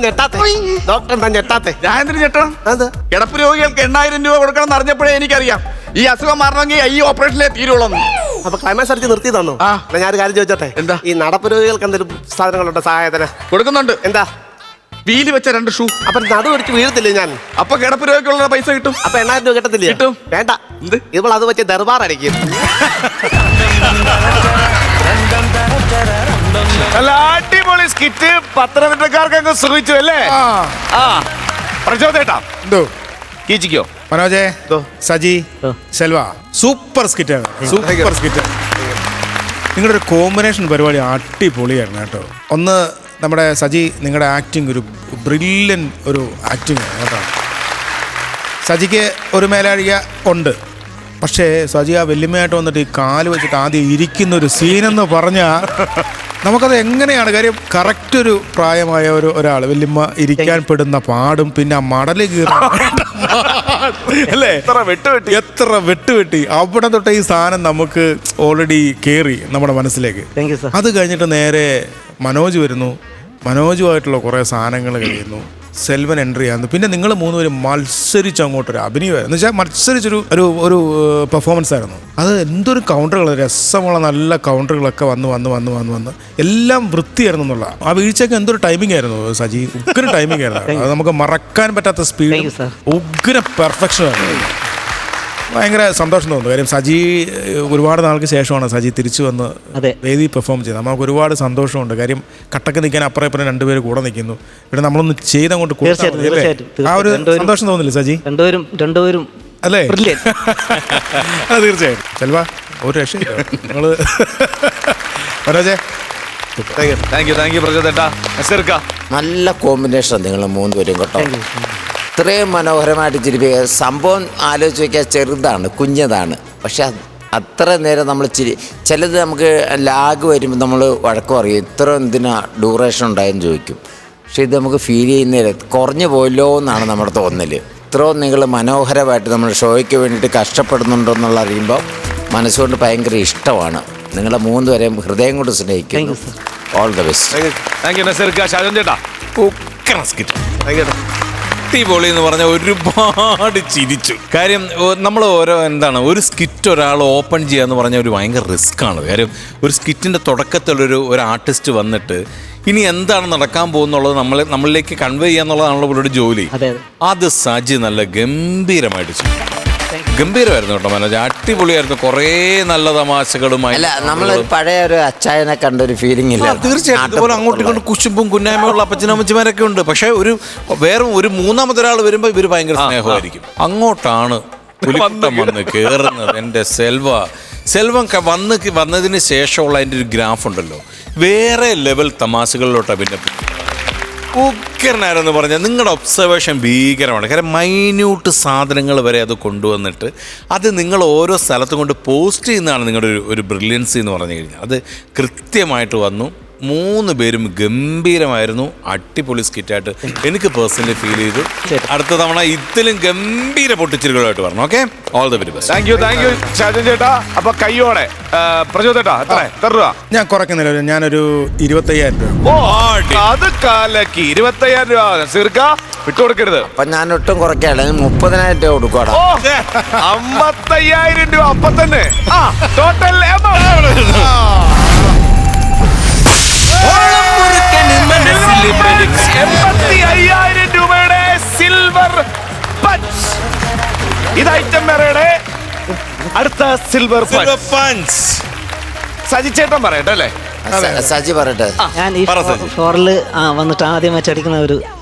ഞെട്ടാത്തെ? ഞാൻ എന്തിനു ചേട്ടണം? കിടപ്പ് രോഗികൾക്ക് 8,000 രൂപ കൊടുക്കണം എന്ന് അറിഞ്ഞപ്പോഴേ എനിക്കറിയാം ഈ അസുഖം മാറണമെങ്കിൽ ഈ ഓപ്പറേഷനിലേ തീരുള്ളൂ. അപ്പൊ ക്ലൈമാക്സ് അടിച്ച് നിർത്തി തന്നു. ഞാനൊരു കാര്യം ചോദിച്ചോട്ടെ? എന്താ? ഈ നടപ്പ് രോഗികൾക്ക് എന്തെങ്കിലും സാധനങ്ങളുണ്ടോ സഹായത്തിന്? കൊടുക്കുന്നുണ്ട്. എന്താ? വീല് വെച്ച 2 ഷൂ. അപ്പൊ നടു പിടിച്ച് വീഴത്തില്ലേ ഞാൻ? അപ്പൊ കിടപ്പ് രോഗിക്കുള്ള പൈസ കിട്ടും. അപ്പൊ 8,000 രൂപ കിട്ടത്തില്ലേ? കിട്ടും. വേണ്ട. ഇപ്പോൾ അത് വെച്ച് ദർബാർ അടിക്കും. നല്ല അടിപൊളി സ്കിറ്റ്. പത്തനംതിട്ടക്കാർക്ക് അങ്ങ് സുഖിച്ചു അല്ലേ? പ്രചോദേട്ടാ എന്തോ കീച്ചിക്കോ? മനോജേ, സജി, സെൽവ, സൂപ്പർ സ്കിറ്റാണ്. Super skit. നിങ്ങളുടെ ഒരു കോമ്പിനേഷൻ പരിപാടി അടിപൊളിയായിരുന്നു കേട്ടോ. ഒന്ന് നമ്മുടെ സജി, നിങ്ങളുടെ ആക്ടിങ് ഒരു ബ്രില്യൻ ഒരു ആക്ടിങ് ആണ് കേട്ടോ. സജിക്ക് ഒരു മേലാഴിക ഉണ്ട്. പക്ഷേ സജി ആ വല്യമ്മയായിട്ട് വന്നിട്ട് ഈ കാല് വെച്ചിട്ട് ആദ്യം ഇരിക്കുന്ന ഒരു സീനെന്ന് പറഞ്ഞാൽ നമുക്കത് എങ്ങനെയാണ് കാര്യം? കറക്റ്റ് ഒരു പ്രായമായ ഒരാൾ വല്യമ്മ ഇരിക്കാൻ പെടുന്ന പാടും പിന്നെ ആ മടല് കീറ അല്ലേ? എത്ര വെട്ടുവെട്ടി അവിടെ തൊട്ട് ഈ സാധനം നമുക്ക് ഓൾറെഡി കയറി നമ്മുടെ മനസ്സിലേക്ക്. അത് കഴിഞ്ഞിട്ട് നേരെ മനോജ് വരുന്നു. മനോജുമായിട്ടുള്ള കുറേ സാധനങ്ങൾ കഴിയുന്നു. സെൽവൻ എൻട്രി ആയിരുന്നു. പിന്നെ നിങ്ങൾ 3 പേരും മത്സരിച്ച് അങ്ങോട്ടൊരു അഭിനയമായിരുന്നു. എന്ന് വെച്ചാൽ മത്സരിച്ചൊരു ഒരു ഒരു പെർഫോമൻസ് ആയിരുന്നു. അത് എന്തൊരു കൗണ്ടറുകൾ, രസമുള്ള നല്ല കൗണ്ടറുകളൊക്കെ വന്ന് എല്ലാം വൃത്തിയായിരുന്നു എന്നുള്ള ആ വീഴ്ചയൊക്കെ എന്തൊരു ടൈമിംഗ് ആയിരുന്നു സജി. ഉഗ്ര ടൈമിംഗ് ആയിരുന്നു. അത് നമുക്ക് മറക്കാൻ പറ്റാത്ത സ്പീഡ്, ഉഗ്ര പെർഫെക്ഷൻ ആയിരുന്നു. ഭയങ്കര സന്തോഷം തോന്നുന്നു. കാര്യം സജി ഒരുപാട് നാൾക്ക് ശേഷമാണ് സജി തിരിച്ചു വന്ന് വേദി പെർഫോം ചെയ്തത്. നമുക്ക് ഒരുപാട് സന്തോഷമുണ്ട്. കാര്യം കട്ടക്ക് നിൽക്കാൻ അപ്പുറം ഇപ്പുറം 2 പേര് കൂടെ നിൽക്കുന്നു. ഇവിടെ നമ്മളൊന്ന് ചെയ്തങ്ങോട്ട് ആ ഒരു സന്തോഷം തോന്നില്ലേ സജി? രണ്ടുപേരും അല്ലേ? തീർച്ചയായും. ചെൽവ ഒരു രക്ഷയില്ല. നിങ്ങള് മനോജേ, താങ്ക് യു പ്രചോദേട്ടാ. നല്ല കോമ്പിനേഷൻ നിങ്ങൾ 3 പേരും കേട്ടോ. ഇത്രയും മനോഹരമായിട്ട് ചിരിപ്പിക്കുക. സംഭവം ആലോചിച്ച് വയ്ക്കാൻ ചെറുതാണ്, കുഞ്ഞതാണ്. പക്ഷെ അത്ര നേരം നമ്മൾ ചിലത് നമുക്ക് ലാഗ് വരുമ്പോൾ നമ്മൾ വഴക്ക് പറയും, ഇത്ര എന്തിനാ ഡ്യൂറേഷൻ ഉണ്ടായെന്ന് ചോദിക്കും. പക്ഷെ ഇത് നമുക്ക് ഫീൽ ചെയ്യുന്നില്ല, കുറഞ്ഞു പോയല്ലോ എന്നാണ് നമ്മുടെ തോന്നൽ. ഇത്രയും നിങ്ങൾ മനോഹരമായിട്ട് നമ്മൾ ഷോയ്ക്ക് വേണ്ടിയിട്ട് കഷ്ടപ്പെടുന്നുണ്ടോ എന്നുള്ള അറിയുമ്പോൾ മനസ്സുകൊണ്ട് ഭയങ്കര ഇഷ്ടമാണ്. നിങ്ങളെ 3 പേരെയും ഹൃദയം കൊണ്ട് സ്നേഹിക്കുന്നു. All the best. അടിപൊളി എന്ന് പറഞ്ഞാൽ ഒരുപാട് ചിരിച്ചു. കാര്യം നമ്മൾ ഒരു സ്കിറ്റ് ഒരാൾ ഓപ്പൺ ചെയ്യുക എന്ന് പറഞ്ഞാൽ ഒരു ഭയങ്കര റിസ്ക്കാണ്. കാര്യം ഒരു സ്കിറ്റിൻ്റെ തുടക്കത്തിലൊരു ആർട്ടിസ്റ്റ് വന്നിട്ട് ഇനി എന്താണ് നടക്കാൻ പോകുന്നുള്ളത് നമ്മളിലേക്ക് കൺവേ ചെയ്യുക എന്നുള്ളതാണല്ലോ ഇവരുടെ ജോലി. അത് സജി നല്ല ഗംഭീരമായിട്ട് ചെയ്തു. ഗംഭീരമായിരുന്നു കേട്ടോ മനോജ്. അടിപൊളിയായിരുന്നു. കുറേ നല്ല തമാശകളുമായി. അല്ല, നമ്മളൊരു പഴയ ഒരു അച്ചായനെ കണ്ടൊരു ഫീലിംഗ് ഇല്ല. തീർച്ചയായിട്ടും ഇതുപോലെ അങ്ങോട്ടും ഇങ്ങോട്ടും കുശുമ്പും കുന്നായ്മയുള്ള അപ്പച്ചനമ്മച്ചിമാരൊക്കെ ഉണ്ട്. പക്ഷെ ഒരു മൂന്നാമതൊരാൾ വരുമ്പോൾ ഇവർ ഭയങ്കര സ്നേഹമായിരിക്കും. അങ്ങോട്ടാണ് പുലിക്കുട്ടം വന്ന് കയറുന്നത്. എൻ്റെ സെൽവം വന്നതിന് ശേഷമുള്ള അതിൻ്റെ ഒരു ഗ്രാഫ് ഉണ്ടല്ലോ, വേറെ ലെവൽ തമാശകളിലോട്ടാണ്. പിന്നെ ഉഗ്രനായിരുന്നു പറഞ്ഞാൽ നിങ്ങളുടെ ഒബ്സർവേഷൻ ഭീകരമാണ്. കാരണം മൈന്യൂട്ട് സാധനങ്ങൾ വരെ അത് കൊണ്ടുവന്നിട്ട് അത് നിങ്ങൾ ഓരോ സ്ഥലത്തും കൊണ്ട് പോസ്റ്റ് ചെയ്യുന്നതാണ് നിങ്ങളുടെ ഒരു ബ്രില്യൻസി എന്ന് പറഞ്ഞു കഴിഞ്ഞാൽ. അത് കൃത്യമായിട്ട് വന്നു. 3 പേരും ഗംഭീരമായിരുന്നു. അടിപൊളി സ്കിറ്റായിട്ട് എനിക്ക് പേഴ്സണലി ഫീൽ ചെയ്തു. അടുത്ത തവണ ഇതിലും ഗംഭീര പൊട്ടിച്ചിരികളായിട്ട് പറഞ്ഞു. Okay, all the very best. Thank you Shajan ചേട്ടാ. അപ്പൊ കയ്യോടെ പ്രചോദേട്ടാ എത്ര രൂപ? ഞാൻ കുറയ്ക്കുന്നില്ല, ഞാനൊരു 25,000 രൂപ. അത് കാലക്ക് 25,000 രൂപ സിർക്ക വിട്ടുകൊടുക്കരുത്. അപ്പൊ ഞാൻ ഒട്ടും കുറയ്ക്കാല്ല, 30,000 രൂപ കൊടുക്കോടാ. 55,000 രൂപ അപ്പൊ തന്നെ ടോട്ടൽ എമൗണ്ട്. celebrating. 85,000 രൂപയുടെ സിൽവർ പഞ്ച്. ഇത് ഐറ്റം വേറെയുടെ അടുത്ത സിൽവർ Silver punch. സജി ചേട്ടൻ പറയട്ടെ അല്ലേ? സജി പറയട്ടെ. ഞാൻ ഈ പറ സജി. ഫ്ലോറിൽ വന്നിട്ട് ആദ്യമായിട്ട് അടിക്കുന്ന ഒരു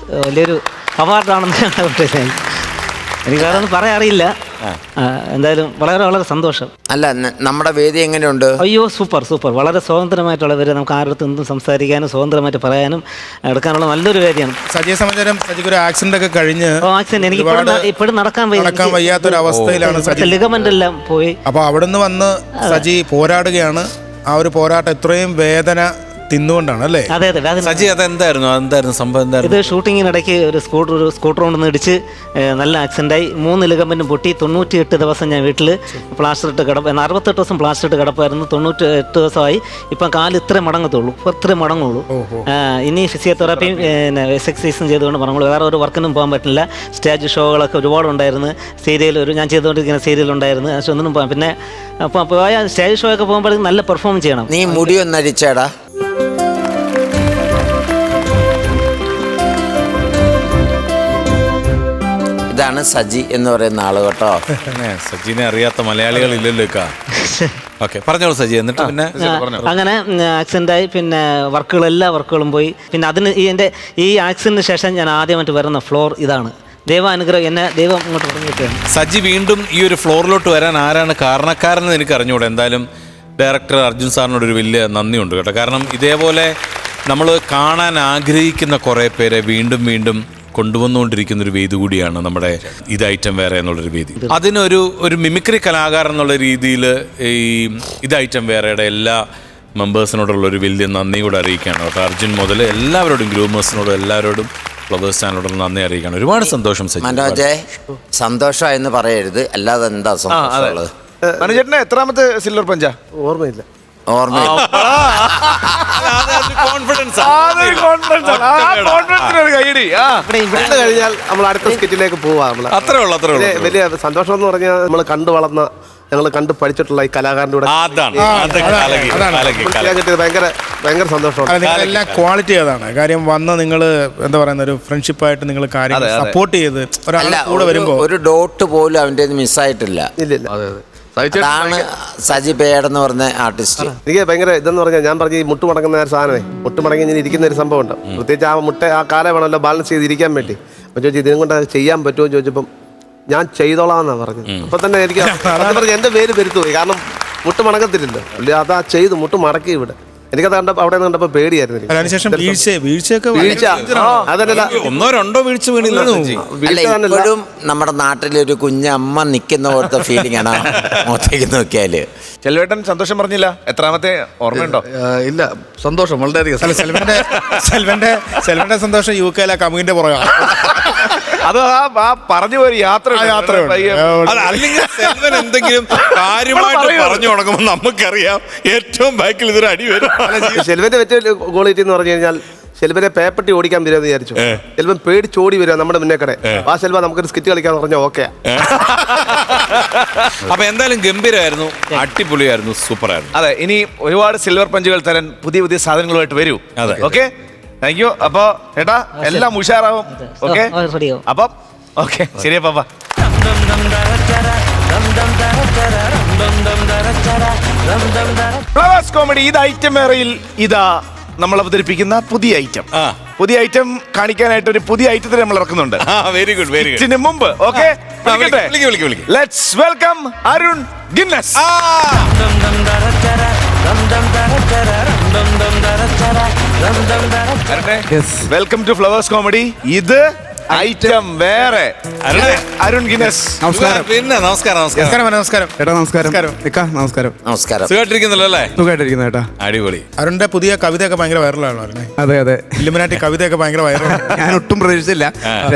വലിയൊരു അവാർഡാണെന്ന് ഞാൻ ഉദ്ദേശിച്ചത്. എനിക്ക് വേറെ ഒന്നും പറയാൻ അറിയില്ല. എന്തായാലും വളരെ വളരെ സന്തോഷം. അല്ല നമ്മുടെ വേദി എങ്ങനെയുണ്ട്? അയ്യോ സൂപ്പർ സൂപ്പർ, വളരെ സ്വതന്ത്രമായിട്ടുള്ളവർ, നമുക്ക് ആരുടെ എന്തും സംസാരിക്കാനും സ്വതന്ത്രമായിട്ട് പറയാനും എടുക്കാനുള്ള നല്ലൊരു വേദിയാണ്. സജിയെ സംബന്ധിച്ചും സജിക്ക് ഒരു ആക്സിഡന്റ് ഒക്കെ കഴിഞ്ഞ് ആക്സിഡന്റ് എനിക്ക് ഇപ്പോഴും നടക്കാൻ വയ്യാത്തൊരവസ്ഥയിലാണ് സജി. ലിഗമെന്റ് എല്ലാം പോയി. അപ്പൊ അവിടുന്ന് വന്ന് സജി പോരാടുകയാണ്. ആ ഒരു പോരാട്ടം ഇത്രയും വേദന തിന്നുകൊണ്ടാണ് അല്ലേ? അതെ അതെ വേദന. സജി അതെന്തായിരുന്നു സംഭവം എന്തായിരുന്നു? ഇത് ഷൂട്ടിങ്ങിനിടയ്ക്ക് ഒരു സ്കൂട്ടർ കൊണ്ടൊന്ന് ഇടിച്ച് നല്ല ആക്സിഡൻ്റായി. 3 ലിഗമെന്റും പൊട്ടി. 98 ദിവസം ഞാൻ വീട്ടിൽ പ്ലാസ്റ്റർ ഇട്ട് 68 ദിവസം പ്ലാസ്റ്റർ ഇട്ട് കിടപ്പായിരുന്നു. 98 ദിവസമായി. ഇപ്പം കാല് ഇത്രേ മടങ്ങത്തുള്ളൂ, ഇത്രേ മടങ്ങുള്ളൂ. ഇനി ഫിസിയോതെറാപ്പിയും എക്സസൈസും ചെയ്തുകൊണ്ട് മടങ്ങുള്ളൂ. വേറെ ഒരു വർക്കിനും പോകാൻ പറ്റില്ല. സ്റ്റേജ് ഷോകളൊക്കെ ഒരുപാടുണ്ടായിരുന്നു. സീരിയൽ ഞാൻ ചെയ്തുകൊണ്ടിരിക്കുന്ന സീരിയൽ ഉണ്ടായിരുന്നു. പക്ഷെ ഒന്നിനും പോകാം. പിന്നെ അപ്പോൾ പോയ സ്റ്റേജ് ഷോ ഒക്കെ പോകുമ്പോഴേക്കും നല്ല പെർഫോം ചെയ്യണം. നീ മുടി ഒന്ന് അടിച്ചാടാ. ഇതാണ് സജി എന്ന് പറയുന്ന ആള് കേട്ടോ. സജിനെ അറിയാത്ത മലയാളികൾ ഇല്ലല്ലോ. ഓക്കെ പറഞ്ഞോളൂ സജി. എന്നിട്ട് പിന്നെ അങ്ങനെ ആക്സിഡൻ്റായി. പിന്നെ എല്ലാ വർക്കുകളും പോയി. പിന്നെ അതിന് ഈ ആക്സിഡന്റിന് ശേഷം ഞാൻ ആദ്യമായിട്ട് വരുന്ന ഫ്ലോർ ഇതാണ്. ദൈവാനുഗ്രഹം, എന്നെ ദൈവം ഇങ്ങോട്ട് പറഞ്ഞിട്ടാണ്. സജി വീണ്ടും ഈ ഒരു ഫ്ലോറിലോട്ട് വരാൻ ആരാണ് കാരണക്കാരെന്ന് എനിക്ക് അറിഞ്ഞുകൂടെ. എന്തായാലും ഡയറക്ടർ അർജുൻ സാറിനോട് ഒരു വലിയ നന്ദിയുണ്ട് കേട്ടോ. കാരണം ഇതേപോലെ നമ്മൾ കാണാൻ ആഗ്രഹിക്കുന്ന കുറേ പേരെ വീണ്ടും വീണ്ടും കൊണ്ടുവന്നുകൊണ്ടിരിക്കുന്ന ഒരു വേദി കൂടിയാണ് നമ്മുടെ ഇത് ഐറ്റം വേറെ എന്നുള്ളൊരു വേദി. അതിനൊരു മിമിക്രി കലാകാരൻ എന്നുള്ള രീതിയിൽ ഈ ഇത് ഐറ്റം വേറെയുടെ എല്ലാ മെമ്പേഴ്സിനോടുള്ള ഒരു വലിയ നന്ദി കൂടെ അറിയിക്കുകയാണ് കേട്ടോ. അർജുൻ മുതൽ എല്ലാവരോടും, ഗ്രൂമേഴ്സിനോടും എല്ലാവരോടും, ഫ്ലവേഴ്സ് ചാനലോടും നന്ദി അറിയിക്കുകയാണ്. ഒരുപാട് സന്തോഷം സജി. മനോജെ സന്തോഷമായെന്ന് പറയരുത്, അല്ലാതെ എന്താ സന്തോഷമുള്ളത്? മനുചേട്ടന് എത്രാമത്തെ സിൽവർ പഞ്ചാ? ഓർമ്മയില്ല. ഓർമ്മയില്ല. കഴിഞ്ഞാൽ നമ്മൾ അടുത്ത സ്കിറ്റിലേക്ക് പോവാ. അത്രേ ഉള്ളൂ. വലിയ സന്തോഷം എന്ന് പറഞ്ഞാൽ നമ്മൾ കണ്ടു വളർന്ന, ഞങ്ങൾ കണ്ട് പഠിച്ചിട്ടുള്ള ഈ കലാകാരൻ്റെ കൂടെ ഭയങ്കര ഭയങ്കര സന്തോഷമാണ്. നിങ്ങളെല്ലാം ക്വാളിറ്റി അതാണ് കാര്യം. വന്ന് നിങ്ങൾ എന്താ പറയുന്ന ഒരു ഫ്രണ്ട്ഷിപ്പായിട്ട് നിങ്ങൾ കാര്യങ്ങൾ സപ്പോർട്ട് ചെയ്ത് ഒരാളെ കൂടെ വരുമ്പോൾ ഒരു ഡോട്ട് പോലും അവൻ്റെ മിസ്സായിട്ടില്ല. ഇല്ലില്ല. അതാണ് സജി പേടെന്ന് പറഞ്ഞ ആർട്ടിസ്റ്റ്. എനിക്ക് ഭയങ്കര ഇതെന്ന് പറഞ്ഞാൽ, ഞാൻ പറഞ്ഞ ഈ മുട്ട് മടങ്ങുന്ന ഒരു സാധനമേ, മുട്ട് മടങ്ങി ഇങ്ങനെ ഇരിക്കുന്ന ഒരു സംഭവം ഉണ്ട്. പ്രത്യേകിച്ച് ആ കാലം വേണമല്ലോ ബാലൻസ് ചെയ്തിരിക്കാൻ വേണ്ടി. അപ്പം ചോദിച്ചു ഇതിനും കൊണ്ട് അത് ചെയ്യാൻ പറ്റുമോ എന്ന് ചോദിച്ചപ്പം ഞാൻ ചെയ്തോളാന്നാണ് പറഞ്ഞത്. അപ്പം തന്നെ എനിക്ക് പറഞ്ഞ് എൻ്റെ പേര് വരുത്തുപോയി. കാരണം മുട്ട് മടങ്ങത്തില്ലല്ലോ. അതാ ചെയ്തു മുട്ട് മടക്കി ഇവിടെ. എനിക്കത് കണ്ടപ്പോൾ അവിടെ നിന്ന് കണ്ടപ്പോൾ പേടിയായിരുന്നു. അതിനുശേഷം വീഴ്ചയൊക്കെ ഒന്നോ രണ്ടോ വീഴ്ച ഇപ്പോഴും നമ്മുടെ നാട്ടിലൊരു കുഞ്ഞമ്മ നിൽക്കുന്ന പോലത്തെ ഫീലിംഗ് ആണ് മുഖത്തേക്ക് നോക്കിയാല്. ചെൽവേട്ടൻ സന്തോഷം പറഞ്ഞില്ല. എത്രാമത്തെ ഓർമ്മയുണ്ടോ? ഇല്ല, സന്തോഷം വളരെയധികം. സെൽവന്റെ സന്തോഷം UK കമുകിന്റെ പുറകാണ്. അത് ആ പറഞ്ഞു പോയി യാത്ര അല്ലെങ്കിൽ സെൽവൻ എന്തെങ്കിലും കാര്യമായിട്ട് പറഞ്ഞു തുടങ്ങുമ്പോൾ നമുക്കറിയാം ഏറ്റവും ബാക്കിൽ ഇതൊരു അടി വരും. സെൽവന്റെ വെച്ച ക്വാളിറ്റി എന്ന് പറഞ്ഞു കഴിഞ്ഞാൽ, സെൽവനെ പേപ്പട്ടി ഓടിക്കാൻ വരുമെന്ന് വിചാരിച്ചു. സെൽവൻ പേടിച്ചോടി വരിക നമ്മുടെ മുന്നേ കടെ. ആ സെൽവ നമുക്കൊരു സ്കിറ്റ് കളിക്കാന്ന് പറഞ്ഞാൽ ഓക്കെ. അപ്പൊ എന്തായാലും ഗംഭീരമായിരുന്നു, അടിപൊളിയായിരുന്നു, സൂപ്പർ ആയിരുന്നു. അതെ, ഇനി ഒരുപാട് സിൽവർ പഞ്ചുകൾ തരാൻ പുതിയ പുതിയ സാധനങ്ങളുമായിട്ട് വരൂ. അതെ, ഓക്കെ, താങ്ക് യു. അപ്പൊ ഏട്ടാ എല്ലാം ഉഷാറാവും. ഓക്കെ, അപ്പം ഓക്കെ, ശരി പാപ്പ. ഫ്ലവേഴ്സ് കോമഡി ഇത് ഐറ്റം വേറെയിൽ ഇതാ നമ്മൾ അവതരിപ്പിക്കുന്ന പുതിയ ഐറ്റം. പുതിയ ഐറ്റം കാണിക്കാനായിട്ട് ഒരു പുതിയ ഐറ്റത്തിന് നമ്മൾ ഇറക്കുന്നുണ്ട്. Very good, very good. ഇതിന് മുമ്പ് okay, let's welcome Arun Guinness. Welcome to Flowers comedy. ഇത് ഐറ്റം വേറെ. അരുൺ ഗിന്നസ്, നമസ്കാരം. പിന്നെ നമസ്കാരം. നമസ്കാരം ഏട്ടാ. നമസ്കാരം. നമസ്കാരം. നമസ്കാരം. സുഖമായിട്ടിരിക്കുന്നല്ലോ അല്ലേ? സുഖമായിട്ടിരിക്കുന്നു ഏട്ടാ. അടിപൊളി. അരുണിന്റെ പുതിയ കവിതയൊക്കെ ഭയങ്കര വൈറലാണ്. അതെ അതെ, ഇല്ലുമിനാറ്റി കവിതയൊക്കെ ഭയങ്കര വൈറലാണ്. ഞാൻ ഒട്ടും പ്രതീക്ഷിച്ചില്ല.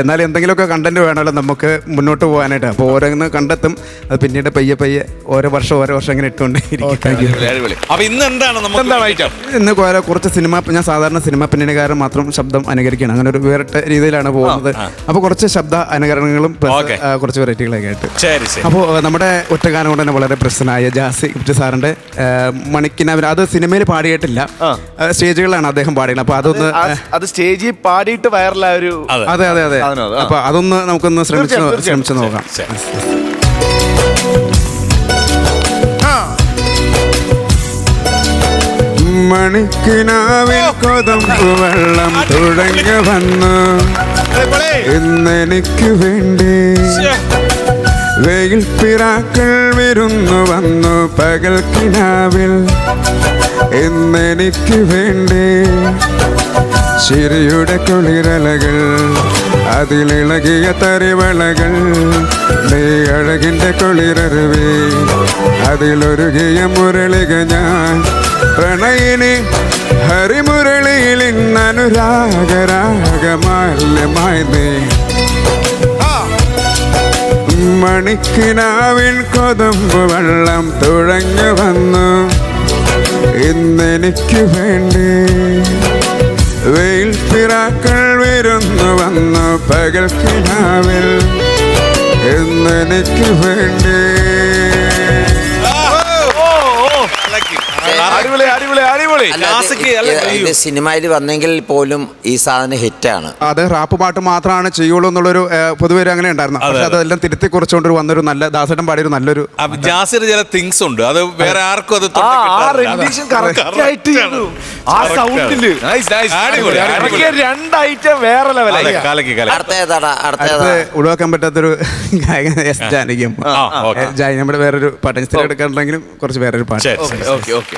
എന്നാലും എന്തെങ്കിലുമൊക്കെ കണ്ടന്റ് വേണമല്ലോ നമുക്ക് മുന്നോട്ട് പോകാനായിട്ട്. അപ്പോൾ ഓരോന്ന് കണ്ടെത്തും, അത് പിന്നീട് പയ്യെ പയ്യെ ഓരോ വർഷം ഇങ്ങനെ ഇട്ടുകൊണ്ടേയിരിക്കും. അപ്പൊ ഇന്ന് എന്താണ് ഐറ്റം? ഇന്ന് കുറച്ച് സിനിമ, ഞാൻ സാധാരണ സിനിമ പിന്നണികാരൻ മാത്രം ശബ്ദം അനുകരിക്കുകയാണ്. അങ്ങനെ ഒരു വേറിട്ട രീതിയിലാണ് പോകുന്നത്. അപ്പോൾ കുറച്ച് ശബ്ദ അനുകരണങ്ങളും plus, Okay. കുറച്ച് വെറൈറ്റികളൊക്കെ ആയിട്ട്. ശരി ശരി. അപ്പോൾ നമ്മുടെ ഒറ്റഗാനം കൊണ്ട് തന്നെ വളരെ പ്രശസ്തനായ ജാസി ഗിഫ്റ്റ് സാറിന്റെ മണിക്കിനാവിൽ അത് സിനിമയിൽ പാടിയിട്ടില്ല, സ്റ്റേജുകളിലാണ് അദ്ദേഹം പാടിയത്. അപ്പോൾ അതൊന്ന് അത് സ്റ്റേജിൽ പാടിയിട്ട് വൈറലായ ഒരു അതെ അതെ അതെ സാധനം അത്. അപ്പൊ അതൊന്ന് നമുക്കൊന്ന് തീർച്ചയായും. ശ്രമിച്ചു നോക്കാം. ശരി. മണിക്കിനാവിൽ കൊതമ്പ് വെള്ളം തുടങ്ങി വന്നു ഇന്നെനിക്ക് വേണ്ടി വെയിൽ പിറാക്കൾ വിരുന്നു വന്നു പകൽ കിനാവിൽ ഇന്നെനിക്ക് വേണ്ടി ചിരിയുടെ കുളിരലകൾ അതിലിളകിയ തരിവളകൾ നീ അഴകിൻ്റെ കുളിരരുവേ അതിലൊരുകിയ മുരളിക ഞാൻ പ്രണയിനി ഹരിമുരളിയിൽ ഇന്നനുരാഗരാഗമാല്യമായി നീ മണിക്കിനാവിൻ കൊതമ്പ് വെള്ളം തുഴഞ്ഞു വന്നു ഇന്നെനിക്ക് വേണ്ടി വെയിൽ പിറാക്കൾ വിരുന്നു വന്നു പകൽ കിനാവിൽ ഇന്നെനിക്ക് വേണ്ടി. അടിപൊളി അടിപൊളി അടിപൊളി. ഇത് സിനിമയിൽ വന്നെങ്കിൽ പോലും ഈ സാധനം ഹിറ്റാണ്. അത് റാപ്പ് പാട്ട് മാത്രമാണ് ചെയ്യുള്ളൂ എന്നുള്ളൊരു പൊതുവെ അങ്ങനെ ഉണ്ടായിരുന്നു. പക്ഷെ അതെല്ലാം തിരുത്തി കുറിച്ചുകൊണ്ട് വന്നൊരു നല്ല ദാസേട്ടൻ പാടിയൊരു നല്ലൊരു ജാസിർ ചില തിങ്സ് ഉണ്ട്, അത് വേറെ ആർക്കും അത് rendition correct ആയിട്ട് ചെയ്തു. ആ സൗണ്ടില് രണ്ട് ഐറ്റം വേറെ ലെവലായി. അടുത്ത ഏതാടാ? അടുത്ത് ഒഴിവാക്കാൻ പറ്റാത്തൊരു ഗായകൻ എസ് ജാനകിയും ജാനി നമ്മുടെ വേറൊരു പാട്ട് സ്ഥിരം എടുക്കാനുണ്ടെങ്കിലും കുറച്ച് വേറൊരു പാട്ട്. Okay okay.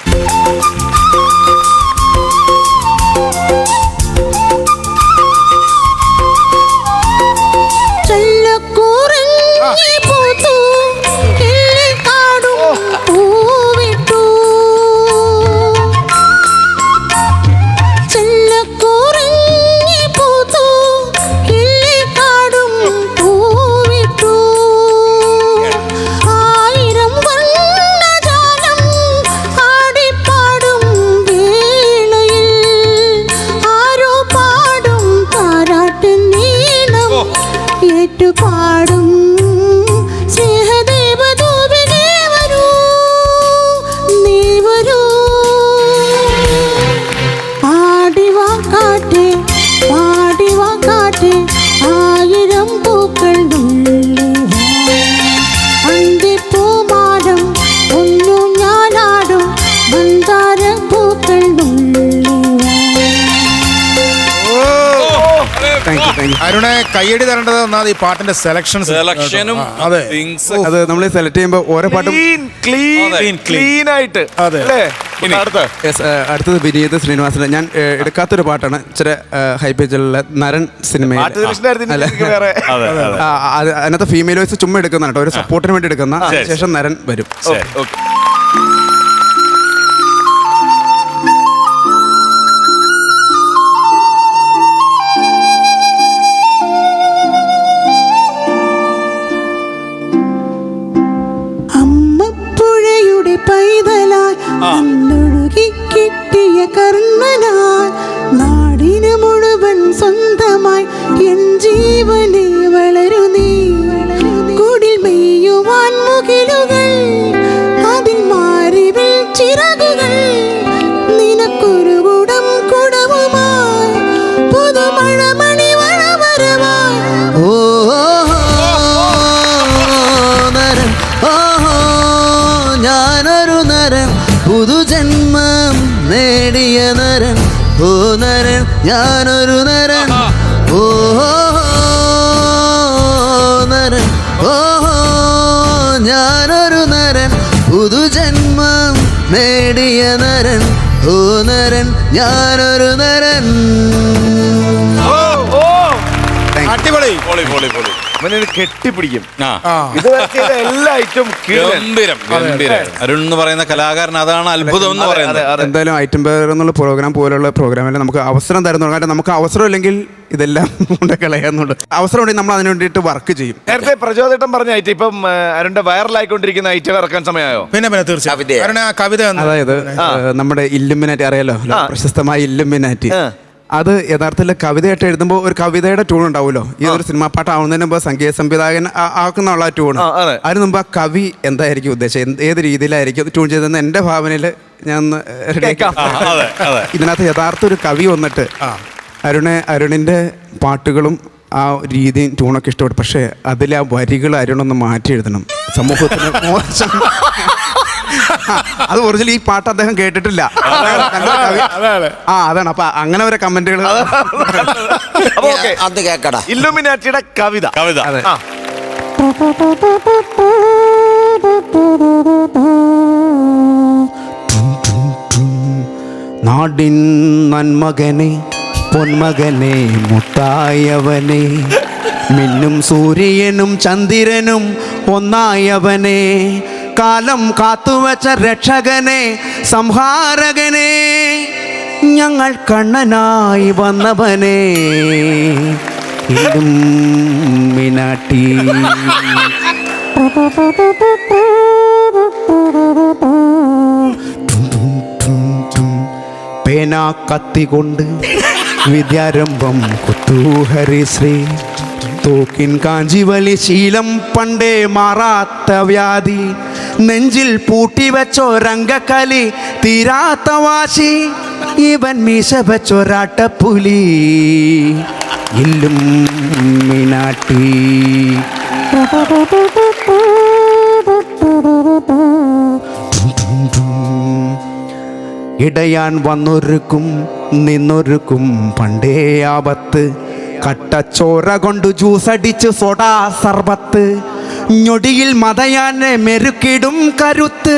പാടും സ്നേഹദേവദൂതനേ വരൂ, നീ വരൂ. പാടിവാ കാറ്റേ പാടിവാ കാറ്റേ ആയിരം പൂക്കൾ അന്തിപ്പൂമാലം ഒന്നും ഞാനാടും മന്ദാര പൂക്കൾ അരുണെ കയ്യടി തരേണ്ടത് ഒന്നാമത് ഈ പാട്ടിന്റെ സെലക്ഷനും അതെ അത് നമ്മൾ സെലക്ട് ചെയ്യുമ്പോൾ ഓരോ പാട്ടും ക്ലീൻ ആയിട്ട്. അതെ. അല്ലേ? ഇനി അടുത്തത് വിനീത് ശ്രീനിവാസന്റെ ഞാൻ എടുക്കാത്തൊരു പാട്ടാണ്, ഇച്ചിരി ഹൈ പേജിലുള്ള നരൻ സിനിമയിൽ. അതിനകത്ത് ഫീമെയിൽ വോയിസ് ചുമ്മാ എടുക്കുന്ന കേട്ടോ, ഒരു സപ്പോർട്ടിന് വേണ്ടി എടുക്കുന്ന. ശേഷം നരൻ വരും. പൈതലാൽ അന്നൊഴുകി കിട്ടിയ കർണനാൽ നാടിന് മുഴുവൻ സ്വന്തമായി എൻ ജീവനെ വളരു നീ. കുടിൽ മെയ്യുവാൻ മുകിലുകൾ അതിൽ മാറിവിൽ ചിറകുകൾ നിനക്കൊരു കുടം കുടവുമായി പുതുമഴമണി വളവരമായി. ഓ നരൻ, ഞാനൊരു നരൻ, പുതുജന്മം നേടിയ നരൻ. ഓ നരൻ, ഞാനൊരു നരൻ. ഓ നരൻ, ഓ ഞാനൊരു നരൻ, പുതുജന്മം നേടിയ നരൻ. ഓ നരൻ, ഞാനൊരു നരൻ. അടിപൊളി. കെട്ടിപ്പിടിക്കും. ആ. എല്ലാ ഐറ്റം ഗംഭീരം ഗംഭീരം. അരുൺ എന്ന് പറയുന്ന കലാകാരൻ, അതാണ് അത്ഭുതം എന്ന് പറയുന്നത്. എന്തായാലും ഐറ്റം പേർ എന്നുള്ള പ്രോഗ്രാം പോലുള്ള പ്രോഗ്രാമിൽ നമുക്ക് അവസരം തരുന്നു. കാരണം നമുക്ക് അവസരം ഇല്ലെങ്കിൽ ഇതെല്ലാം കൊണ്ട് കളയാന്നുണ്ട്. അവസരം ഉണ്ടെങ്കിൽ നമ്മൾ അതിന് വേണ്ടിയിട്ട് വർക്ക് ചെയ്യും. നേരത്തെ പ്രചോദിതം പറഞ്ഞ ഐറ്റം ഇപ്പം അരുണിന്റെ വൈറലായിക്കൊണ്ടിരിക്കുന്ന ഐറ്റം ഇറക്കാൻ സമയമായോ? പിന്നെ തീർച്ചയായും കവിത. അതായത് നമ്മുടെ ഇല്ലുമിനാറ്റി അറിയാലോ, പ്രശസ്തമായ ഇല്ലുമിനാറ്റി. അത് യഥാർത്ഥത്തിൽ കവിതയായിട്ട് എഴുതുമ്പോൾ ഒരു കവിതയുടെ ട്യൂൺ ഉണ്ടാവുമല്ലോ. ഈ ഒരു സിനിമാ പാട്ടാവുന്നതിന് മുമ്പ് സംഗീത സംവിധായകൻ ആക്കുന്നുള്ള ട്യൂൺ. അതിന് മുമ്പ് ആ കവി എന്തായിരിക്കും ഉദ്ദേശിച്ചത്, ഏത് രീതിയിലായിരിക്കും ട്യൂൺ ചെയ്തതെന്ന് എൻ്റെ ഭാവനയിൽ ഞാൻ ഇതിനകത്ത് യഥാർത്ഥ ഒരു കവി വന്നിട്ട് അരുണിൻ്റെ പാട്ടുകളും ആ രീതിയും ട്യൂണൊക്കെ ഇഷ്ടപ്പെട്ടു. പക്ഷേ അതിലെ ആ വരികൾ അരുണൊന്ന് മാറ്റി എഴുതണം, സമൂഹത്തിന് മോശം. അത് ഒറിജിനൽ ഈ പാട്ട് അദ്ദേഹം കേട്ടിട്ടില്ല. അതാണ്. അപ്പൊ അങ്ങനെ ഒരു കമന്റുകൾ അത് കേക്കടാ. ഇല്ലുമിനാറ്റിയുടെ കവിത. അതെ. നാടിൻ നന്മകനെ പൊന്മകനെ മുത്തായവനെ മിന്നും സൂര്യനും ചന്ദ്രനും ഒന്നായവനെ കാലം കാത്തുവച്ച രക്ഷകനെ സംഹാരകനെ ഞങ്ങൾ കണ്ണനായി വന്നവനെ ഇല്ലുമിനാട്ടി. പേന കത്തികൊണ്ട് വിദ്യാരംഭം കുത്തൂഹരിശ്രീ തോക്കിൻ കാഞ്ചിവലി ശീലം പണ്ടേ മാറാത്ത വ്യാധി നെഞ്ചിൽ പൂട്ടിവെച്ചൊരംഗക്കലി തീരാത്ത വാശി ഇവൻ മീശ വെച്ചൊരാട്ടപ്പുലി ഇല്ലുമിനാട്ടി. ഇടയാൻ വന്നൊരുക്കും നിന്നൊരുക്കും പണ്ടേ ആപത്ത് കട്ടച്ചോര കൊണ്ട് ജ്യൂസടിച്ച് സോഡാ സർബത്ത് ഞൊടിയിൽ മതയാനെ മെരുക്കിടും കരുത്ത്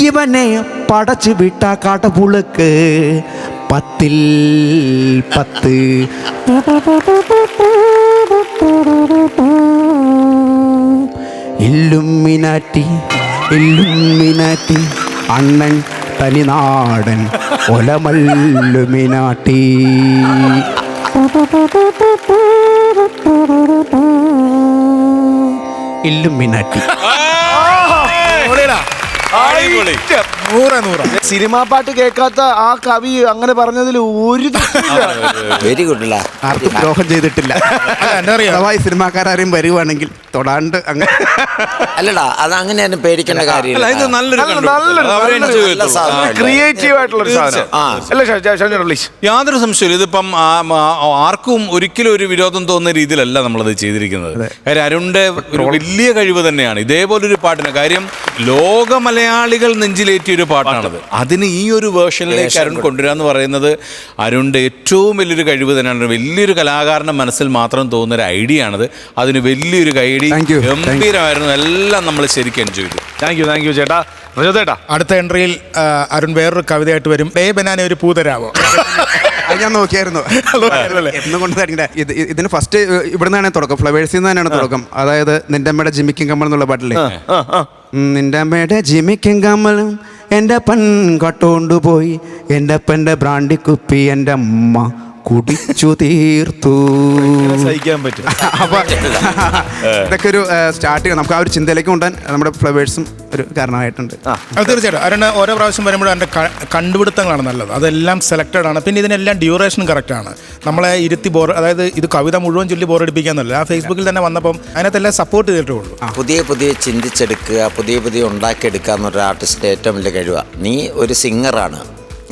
ഇവനെ പടച്ചു വിട്ട കാട്ടപ്പുളുക്ക് 10ൽ 10. ഇല്ലുമിനാറ്റി ഇല്ലുമിനാറ്റി അണ്ണൻ തനിനാടൻ ഒലമല്ലുമിനാട്ടി. ഇല്ലുമിനാട്ടി. സിനിമാ പാട്ട് കേൾക്കാത്ത ആ കവി അങ്ങനെ പറഞ്ഞതിൽ ഒരു വെരി ഗുഡ്. ആർക്കും ദ്രോഹം ചെയ്തിട്ടില്ല. അഥവാ ഈ സിനിമാക്കാരും വരുവാണെങ്കിൽ തൊടാണ്ട് അങ്ങനെ അല്ലടാ, അത് അങ്ങനെ തന്നെ പേടിക്കേണ്ട കാര്യമില്ല. ക്രിയേറ്റീവ് ആയിട്ടുള്ള ഒരു സാധനം. യാതൊരു സംശയമില്ല. ഇതിപ്പം ആർക്കും ഒരിക്കലും ഒരു വിരോധം തോന്നുന്ന രീതിയിലല്ല നമ്മളത് ചെയ്തിരിക്കുന്നത്. കാര്യം അരുണിന്റെ ഒരു വലിയ കഴിവ് തന്നെയാണ് ഇതേപോലൊരു പാട്ടിന്. കാര്യം ലോക മലയാളികൾ നെഞ്ചിലേറ്റിയ ഒരു പാട്ടാണത്. അതിന് ഈ ഒരു വേർഷനിലേക്ക് അരുൺ കൊണ്ടുവരാന്ന് പറയുന്നത് അരുണിന്റെ ഏറ്റവും വലിയൊരു കഴിവ് തന്നെയാണ്. വലിയൊരു കലാകാരന്റെ മനസ്സിൽ മാത്രം തോന്നുന്ന ഒരു ഐഡിയ ആണത്. അതിന് വലിയൊരു ഐഡിയ, ഗംഭീരമായിരുന്നു. എല്ലാം നമ്മൾ ശരിക്കും എൻജോയ് ചെയ്തു. താങ്ക് യു ചേട്ടാ. ചേട്ടാ, അടുത്ത എൻട്രിയിൽ അരുൺ വേറൊരു കവിതയായിട്ട് വരും. ബനാനെ ഒരു പൂതരാവോ? ഞാൻ നോക്കിയായിരുന്നു എന്നുകൊണ്ട് തന്നെ ഇതിന് ഫസ്റ്റ് ഇവിടെ നിന്നാണ് തുടക്കം, ഫ്ലവേഴ്സിൽ നിന്ന് തന്നെയാണ് തുടക്കം. അതായത് നിന്റെ അമ്മയുടെ ജിമിക്കും കമ്മൽ എന്നുള്ള പാട്ടില്ലേ, നിന്റെ അമ്മയുടെ ജിമിക്കും കമ്മലും എൻ്റെ അപ്പൻ കട്ടുകൊണ്ടുപോയി, എൻ്റെ അപ്പൻ്റെ ബ്രാൻഡി കുപ്പി എൻ്റെ അമ്മ കുടിച്ചു തീർത്തു. സഹിക്കാൻ പറ്റും. അപ്പൊ ഇതൊക്കെ ഒരു സ്റ്റാർട്ടിങ് നമുക്ക് ആ ഒരു ചിന്തയിലേക്ക് കൊണ്ടുപോകാൻ നമ്മുടെ ഫ്ലവേഴ്സും ഒരു കാരണമായിട്ടുണ്ട്. തീർച്ചയായിട്ടും അരുണ് ഓരോ പ്രാവശ്യം വരുമ്പോഴും എൻ്റെ കണ്ടുപിടുത്തങ്ങളാണ് നല്ലത്. അതെല്ലാം സെലക്റ്റഡ് ആണ്. പിന്നെ ഇതിനെല്ലാം ഡ്യൂറേഷൻ കറക്റ്റ് ആണ്. നമ്മളെ ഇരുത്തി അതായത് ഇത് കവിത മുഴുവൻ ചൊല്ലി ബോറടിപ്പിക്കാന്നല്ല. ആ ഫേസ്ബുക്കിൽ തന്നെ വന്നപ്പം അതിനകത്തെല്ലാം സപ്പോർട്ട് ചെയ്തിട്ടേ ഉള്ളൂ. പുതിയ ചിന്തിച്ചെടുക്കുക, പുതിയ ഉണ്ടാക്കിയെടുക്കുക എന്നൊരു ആർട്ടിസ്റ്റിൻ്റെ ഏറ്റവും വലിയ കഴിവാണ്. നീ ഒരു സിംഗറാണ്,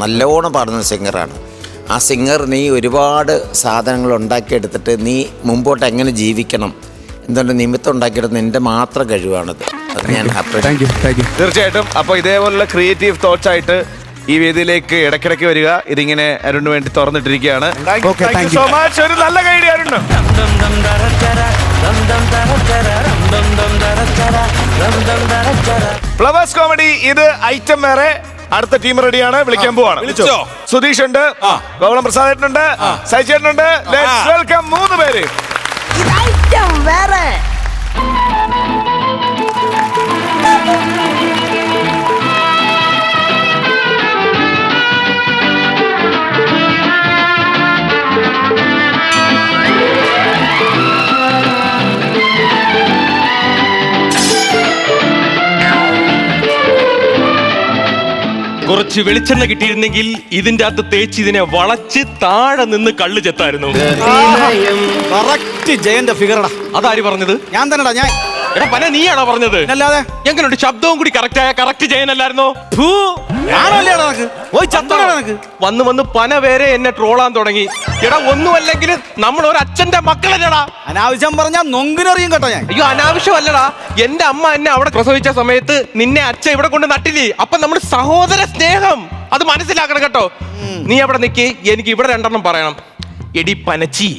നല്ലോണം പാടുന്ന സിംഗറാണ്. ആ സിംഗർ നീ ഒരുപാട് സാധനങ്ങൾ ഉണ്ടാക്കിയെടുത്തിട്ട് നീ മുമ്പോട്ട് എങ്ങനെ ജീവിക്കണം എന്തുകൊണ്ട് നിമിത്തം ഉണ്ടാക്കിയെടുത്ത് നിന്റെ മാത്രം കഴിവാണത്. അത് ഞാൻ ഹാപ്പി. തീർച്ചയായിട്ടും. അപ്പോൾ ഇതേപോലുള്ള ക്രിയേറ്റീവ് തോട്ട്സ് ആയിട്ട് ഈ വേദിയിലേക്ക് ഇടയ്ക്കിടയ്ക്ക് വരിക. ഇതിങ്ങനെ അരുണിന് വേണ്ടി തുറന്നിട്ടിരിക്കുകയാണ്. So much. ഒരു നല്ല കൈഡി അരുണ്. ഫ്ലവേഴ്സ് കോമഡി ഇത് ഐറ്റം വേറെ. അടുത്ത ടീം റെഡിയാണ്, വിളിക്കാൻ പോവാണ്. സുധീഷ് ഉണ്ട്, ഗോകുളം പ്രസാദേട്ടനുണ്ട്, സൈചേട്ടനുണ്ട്. ലെറ്റ്സ് വെൽക്കം 3 പേര്. കുറച്ച് വെളിച്ചെണ്ണ കിട്ടിയിരുന്നെങ്കിൽ ഇതിന്റെ അകത്ത് തേച്ച് ഇതിനെ വളച്ച് താഴെ നിന്ന് കള്ള് ചെത്തായിരുന്നു. കറക്റ്റ് ജയന്റെ ഫിഗറടാ. അതാര് പറഞ്ഞത്? ഞാൻ തന്നെടാ. ഞാൻ എടാ പന നീയാണോ പറഞ്ഞത്? അല്ലാതെ എങ്ങനെയുണ്ട്? ശബ്ദവും കൂടി കറക്റ്റ് ആയ കറക്റ്റ് ജയനല്ലായിരുന്നോ? വന്ന് വന്ന് പന വേറെ എന്നെ ട്രോളാൻ തുടങ്ങി. എടാ ഒന്നുമല്ലെങ്കിൽ നമ്മൾ ഒരു അച്ഛന്റെ മക്കളല്ലടാ. അനാവശ്യം പറഞ്ഞാ നൊങ്കിനറിയും കേട്ടോ ഞാൻ. അയ്യോ അനാവശ്യമല്ലടാ. എന്റെ അമ്മ എന്നെ അവിടെ പ്രസവിച്ച സമയത്ത് നിന്നെ അച്ഛൻ ഇവിടെ കൊണ്ട് നട്ടില്ലേ. അപ്പൊ നമ്മൾ സഹോദര സ്നേഹം അത് മനസ്സിലാക്കണം കേട്ടോ. നീ അവിടെ നിക്ക്, എനിക്ക് ഇവിടെ രണ്ടെണ്ണം പറയണം. എടി പനച്ചി,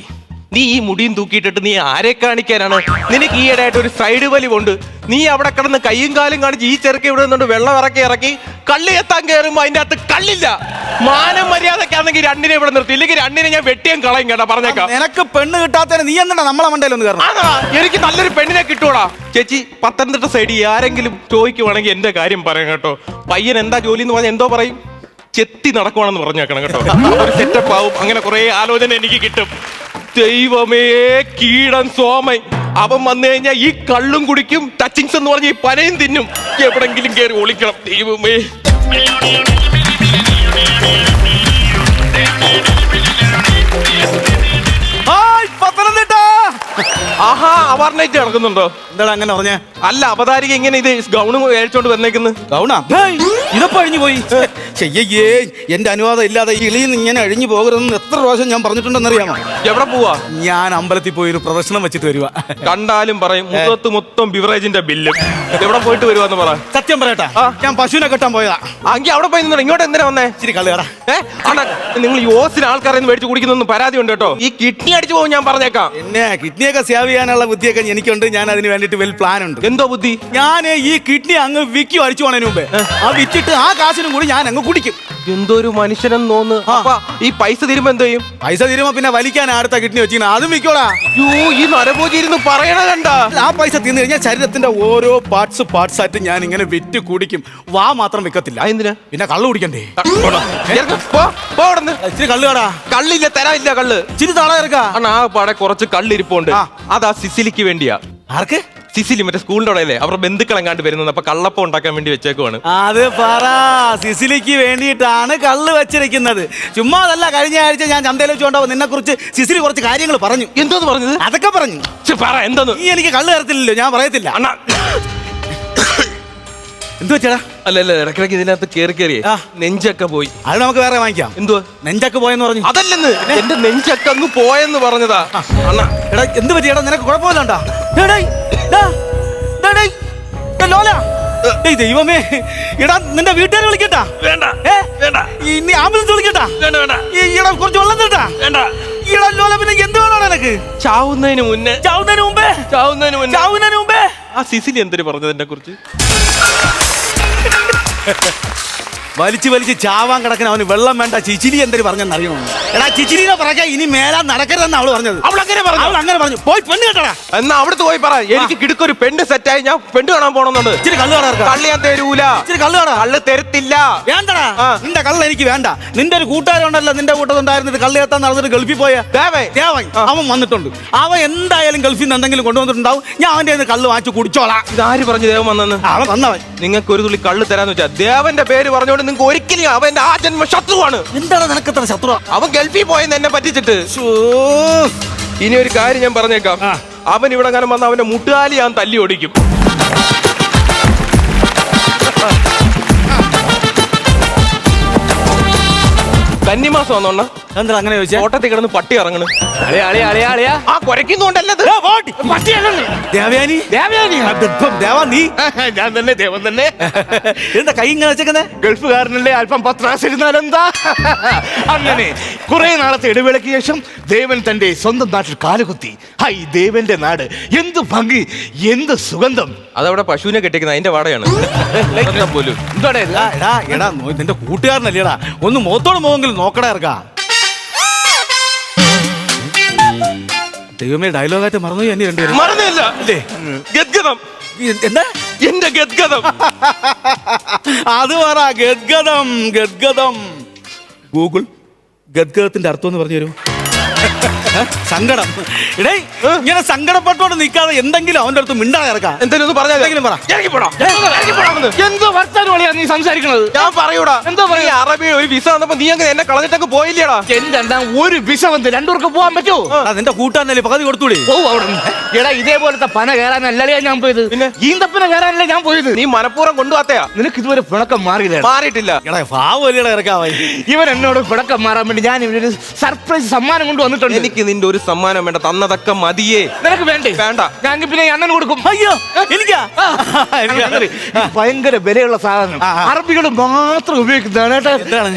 നീ ഈ മുടിയും തൂക്കിയിട്ടിട്ട് നീ ആരെ കാണിക്കാനാണ്? നിനക്ക് ഈയിടെയായിട്ട് ഒരു സൈഡ് വലിവുണ്ട്. നീ അവിടെ കിടന്ന് കയ്യും കാലും കാണിച്ച് ഈ ചെറുക്കെ ഇവിടെ നിന്നുകൊണ്ട് വെള്ളം ഇറക്കി കള്ളി എത്താൻ കയറുമ്പോ അതിന്റെ അകത്ത് കള്ളില്ല. മാനം മര്യാദക്കാണെങ്കിൽ രണ്ടിനെ ഇവിടെ നിർത്തി, ഇല്ലെങ്കിൽ രണ്ടിനെ ഞാൻ വെട്ടിയും കളയും കേട്ടാ, പറഞ്ഞേക്കാം. നിനക്ക് പെണ്ണ് കിട്ടാത്തതിന് നീ എന്താ നമ്മളെ മണ്ടയിലൊന്ന് കയറണം? എനിക്ക് നല്ലൊരു പെണ്ണിനെ കിട്ടൂടാ. ചേച്ചി പത്തനംതിട്ട സൈഡിൽ ആരെങ്കിലും ചോദിക്കുവാണെങ്കിൽ എന്റെ കാര്യം പറയാം കേട്ടോ. പയ്യൻ എന്താ ജോലി എന്ന് പറഞ്ഞാൽ എന്തോ പറയും? ചെത്തി നടക്കുവാണെന്ന് പറഞ്ഞേക്കണം കേട്ടോ. ഒരു സെറ്റപ്പ് ആവും. അങ്ങനെ കുറെ ആലോചന എനിക്ക് കിട്ടും. ദൈവമേ, കീടൻ സോമൻ അവൻ വന്നു കഴിഞ്ഞാൽ ഈ കള്ളും കുടിക്കും, ടച്ചിങ്സ് എന്ന് പറഞ്ഞ ഈ പനയും തിന്നും. എവിടെങ്കിലും കയറി ഒളിക്കണം. ദൈവമേ. ആഹാ, അവാർണേറ്റ് നടക്കുന്നുണ്ടോ? എന്താ അങ്ങനെ പറഞ്ഞേ? അല്ല, അവതാരിക ഇങ്ങനെ ഇത് ഗൗണ് കഴിച്ചോണ്ട് വന്നേക്കുന്നു. ഗൗണാ ഇതപ്പോ അഴിഞ്ഞു പോയി. ചെയ്യേ, എന്റെ അനുവാദം ഇല്ലാതെ ഈ ഇളിയിൽ നിന്ന് ഇങ്ങനെ അഴിഞ്ഞു പോകരുതെന്ന് എത്ര പ്രാവശ്യം ഞാൻ പറഞ്ഞിട്ടുണ്ടെന്നറിയാമോ? എവിടെ പോവാ? ഞാൻ അമ്പലത്തിൽ പോയി ഒരു പ്രദർശനം വെച്ചിട്ട് വരുവാ. കണ്ടാലും പറയും മുഖത്ത് മൊത്തം ബിവറേജിന്റെ ബില്ലും. എവിടെ പോയിട്ട് വരുവാന്ന് പറ. സത്യം പറയട്ടാ, ഞാൻ പശുവിനെ കെട്ടാൻ പോയതാ. അങ്കി അവിടെ പോയി നിന്നോ. ഇങ്ങോട്ട് എന്തിനാ വന്നേ? ഇച്ചിരി കള്ളുകടാ. നിങ്ങൾ ഈ ഓസിന് ആൾക്കാരെ മേടിച്ച് കുടിക്കുന്നൊന്നും പരാതി ഉണ്ട് കേട്ടോ. ഈ കിഡ്നി അടിച്ചു പോകും, ഞാൻ പറഞ്ഞേക്കാം. എന്നെ കിഡ്നിയൊക്കെ സേവ് ചെയ്യാനുള്ള ബുദ്ധിയൊക്കെ എനിക്കുണ്ട്. ഞാൻ അതിന് വേണ്ടിട്ട് വെൽ പ്ലാൻ ഉണ്ട്. എന്തോ ബുദ്ധി? ഞാൻ ഈ കിഡ്നി അങ്ങ് വിൽക്കും, അടിച്ചു പോണതിന് മുമ്പേ. ആ വിറ്റിട്ട് ആ കാശിനും കൂടി ഞാൻ അങ്ങ് കുടിക്കും. എന്തൊരു മനുഷ്യനെന്ന് തോന്നുന്നു. അപ്പൊ ഈ പൈസ തീരുമ്പോ എന്തോ ചെയ്യും? പൈസ തീരുമ്പോ പിന്നെ വലിക്കാൻ അടുത്ത കിഡ്നി വെച്ചിങ്ങനെ അതും വിൽക്കോടാ. ഈ നരഭോജിരുന്ന് പറയണ കണ്ട. ആ പൈസ തിന്നു കഴിഞ്ഞാൽ ശരീരത്തിന്റെ ഓരോ പാർട്സ് ആയിട്ട് ഞാൻ ഇങ്ങനെ വിറ്റ് കുടിക്കും. വാ മാത്രം വിൽക്കത്തില്ല. എന്തിനാ? പിന്നെ കള്ളു കുടിക്കണ്ടേ? ഇച്ചിരി കള്ളുകടാ. കള്ളില്ല, തരാനില്ല കള്ള്. ഇച്ചിരി താള ഇറക്കാ. ആ പാടെ കുറച്ച് കള്ളിരിപ്പുണ്ട്. അതാ സിസിലിക്ക് വേണ്ടിയാ. ആർക്ക്? സിസിലി, മറ്റേ സ്കൂളിന്റെ അവിടെ അല്ലേ, അവരുടെ ബന്ധുക്കളെങ്ങാണ്ട് വരുന്നത്. അപ്പൊ കള്ളപ്പം ഉണ്ടാക്കാൻ വേണ്ടി വെച്ചേക്കുവാണ്. അത് പറ. സിസിലിക്ക് വേണ്ടിയിട്ടാണ് കള്ള് വെച്ചിരിക്കുന്നത്. ചുമ്മാ അതല്ല. കഴിഞ്ഞ ആഴ്ച ഞാൻ ചന്തയിൽ വെച്ചുകൊണ്ടാവും നിന്നെ കുറിച്ച് സിസിലി കുറച്ച് കാര്യങ്ങൾ പറഞ്ഞു. എന്തോന്ന് പറഞ്ഞത്? അതൊക്കെ പറഞ്ഞു. പറ എന്തോന്ന്. നീ എനിക്ക് കള്ള് തരത്തില്ലല്ലോ, ഞാൻ പറയത്തില്ല. അണ്ണാ എന്ത് വെച്ചാടാ? അല്ല ഇടയ്ക്കിടയ്ക്ക് ഇതിനകത്ത് കേറി നെഞ്ചൊക്കെ പോയി. അത് നമുക്ക് വേറെ വാങ്ങിക്കാം. എന്തുവാ? നെഞ്ചൊക്കെ പോയെന്ന് പറഞ്ഞു. അതല്ലെന്ന്, എന്റെ നെഞ്ചൊക്കെ അങ്ങ് പോയെന്ന് പറഞ്ഞതാ. അണ്ണാ എടാ, എന്ത് പറ്റിയടാ? നിനക്ക് കുഴപ്പമില്ലണ്ടാ? ദൈവമേ, എടാ നിന്റെ വീട്ടുകാരെ വിളിക്കട്ടാ? വേണ്ട വേണ്ട. ഇനി ആംബുലൻസ് വിളിക്കട്ടാ? വേണ്ട. ഈടാ കുറച്ച് വെള്ളം തട്ടാ? വേണ്ട. ഈടാ ലോല, പിന്നെ എന്ത് വേണോ നിനക്ക്? ചാവുന്നതിന് മുന്നേ. ചാവുന്നതിന് മുമ്പേ. ആ സിസിലി എന്തൊരു പറഞ്ഞത് എന്നെ കുറിച്ച്? വലിച്ച് ചാവാൻ കിടക്കുന്ന അവന് വെള്ളം വേണ്ട. ചിച്ചിലി എന്തൊരു പറഞ്ഞെന്നറിയണോ? എടാ, ചിച്ചിലിനെ പറയാ ഇനി മേലാ നടക്കരുതെന്ന് അവള് പറഞ്ഞത്. അവൾ അങ്ങനെ പറഞ്ഞു. പോയി പെണ്ണ് കേട്ടടാ. എന്നാ അവിടുത്തെ പോയി പറ, എനിക്ക് കിടക്കൊരു പെണ്ണ് സെറ്റായി, ഞാൻ പെണ്ണ് കാണാൻ പോണെന്നുണ്ട്. ഇച്ചിരി കള്ള് കള്ളി ഞാൻ തരൂല. ഇച്ചിരി കള്ള് കള്ള് തരത്തില്ല. വേണ്ടടാ, നിന്റെ കള്ള് എനിക്ക് വേണ്ട. നിന്റെ ഒരു കൂട്ടുകാരുണ്ടല്ലോ, നിന്റെ കൂട്ടത്തുണ്ടായിരുന്നിട്ട് കള്ളി എത്താൻ നടന്നിട്ട് ഗൾഫിൽ പോയ ദേവൻ, അവൻ വന്നിട്ടുണ്ട്. അവൻ എന്തായാലും ഗൾഫിൽ നിന്ന് എന്തെങ്കിലും കൊണ്ടുവന്നിട്ടുണ്ടാവും. ഞാൻ അവന്റെ കയ്യിൽ നിന്ന് കള്ള് വാങ്ങിച്ചു കുടിച്ചോളാം. ഇതാര് പറഞ്ഞു ദേവൻ വന്നെന്ന്? അവൻ വന്നവൻ. നിങ്ങൾക്ക് ഒരു തുള്ളി കള്ള് തരാന്ന് വെച്ചാൽ ദേവന്റെ പേര് പറഞ്ഞുകൊണ്ട് നിങ്ങൾക്ക് ഒരിക്കലും അവന്റെ ആ ജന്മ ശത്രുവാണ്. എന്താണ് നിനക്ക് എത്ര ശത്രു? അവൻ ഗൾഫിൽ പോയെന്ന് എന്നെ പറ്റിച്ചിട്ട്. ഇനി ഒരു കാര്യം ഞാൻ പറഞ്ഞേക്കാം. അവൻ ഇവിടെ കാലം വന്ന അവന്റെ മുട്ടുകാലി ഞാൻ തല്ലി ഓടിക്കും. കന്നിമാസം വന്നോണ്ണ എന്താ അങ്ങനെ ചോദിച്ചാ? ഓട്ടത്തിൽ കിടന്ന് പട്ടി ഇറങ്ങണ്. ആ കുരയ്ക്കുന്നുണ്ടല്ലത്. ഞാൻ തന്നെ ദേവൻ തന്നെ. എന്താ കൈ ഇങ്ങനെ വെച്ചേക്കുന്നേ? ഗൾഫുകാരനല്ലേ, അല്പം പത്രാസിരുന്നാലെന്താ? അങ്ങനെ കുറെ നാളത്തെ ഇടവേളയ്ക്ക് ശേഷം ദേവൻ തന്റെ സ്വന്തം നാട്ടിൽ കാലുകുത്തി. ഹൈ, ദേവന്റെ നാട്, എന്ത് ഭംഗി, എന്ത് സുഗന്ധം. അതവിടെ പശുവിനെ കെട്ടിക്കുന്ന അതിന്റെ വാടകയാണ് പോലും. നിന്റെ കൂട്ടുകാരനല്ലേടാ, ഒന്ന് മുഖത്തോട് മുഖെങ്കിലും നോക്കടാ ഇറക്കാ. ദൈവമേ, ഡയലോഗായിട്ട് മറന്നു. എന്നെ രണ്ടുപേരും മറന്നില്ല. ഗദ്ഗതം. എന്താ? എന്റെ ഗദ്ഗതം. അത് പറ. ഗദ്ഗതം. ഗൂഗിൾ ഗദ്ഗതത്തിന്റെ അർത്ഥം എന്ന് പറഞ്ഞു തരും. സങ്കടം. ഇടേ ഇങ്ങനെ സങ്കടപ്പെട്ടോണ്ട് നിൽക്കാതെ എന്തെങ്കിലും അവന്റെ അടുത്ത് മിണ്ടാതെ ഇറക്കാം. എന്തെങ്കിലും പറഞ്ഞാൽ എന്തെങ്കിലും പറ. എന്തോ വർത്താനം വഴിയാ നീ സംസാരിക്കണത്? ഞാൻ പറയൂടാ. എന്തോ പറയാ? അറബി ഒരു വിസ വന്നപ്പോ നീ അങ്ങനെ എന്നെ കളഞ്ഞിട്ടൊക്കെ പോയില്ലേടാ? എന്റെ അണ്ണാ ഒരു വിസ വന്ന് രണ്ടുപേർക്ക് പോകാൻ പറ്റുമോ? നിന്റെ കൂട്ടാന്നല്ലേ പകുതി കൊടുത്തൂടെ? പോവും അവിടെ നിന്ന്. എടാ ഇതേപോലത്തെ പന കയറാനല്ലേ ഞാൻ പോയത്, പിന്നെ ഈന്തപ്പന കയറാനല്ലേ ഞാൻ പോയത്. നീ മനഃപൂർവ്വം കൊണ്ടുപോകത്തയാ. നിനക്ക് ഇതുവരെ പിണക്കം മാറിയില്ല? മാറിയിട്ടില്ല. എടാ പാവലിയുടെ ഇറക്കാവായി. ഇവൻ എന്നോട് പിണക്കം മാറാൻ വേണ്ടി ഞാൻ ഇവനൊരു സർപ്രൈസ് സമ്മാനം കൊണ്ട് വന്നിട്ടുണ്ട്. എനിക്ക് നിന്റെ ഒരു സമ്മാനം വേണ്ട, തന്നതൊക്കെ മതിയേ. നിനക്ക് വേണ്ടേ? വേണ്ട. ഞാൻ പിന്നെ അണ്ണന് കൊടുക്കും. അയ്യോ എനിക്കാ ഭയങ്കര വിലയുള്ള സാധനം, അറബികൾ മാത്രം ഉപയോഗിക്കുന്നതാണ് കേട്ടോ.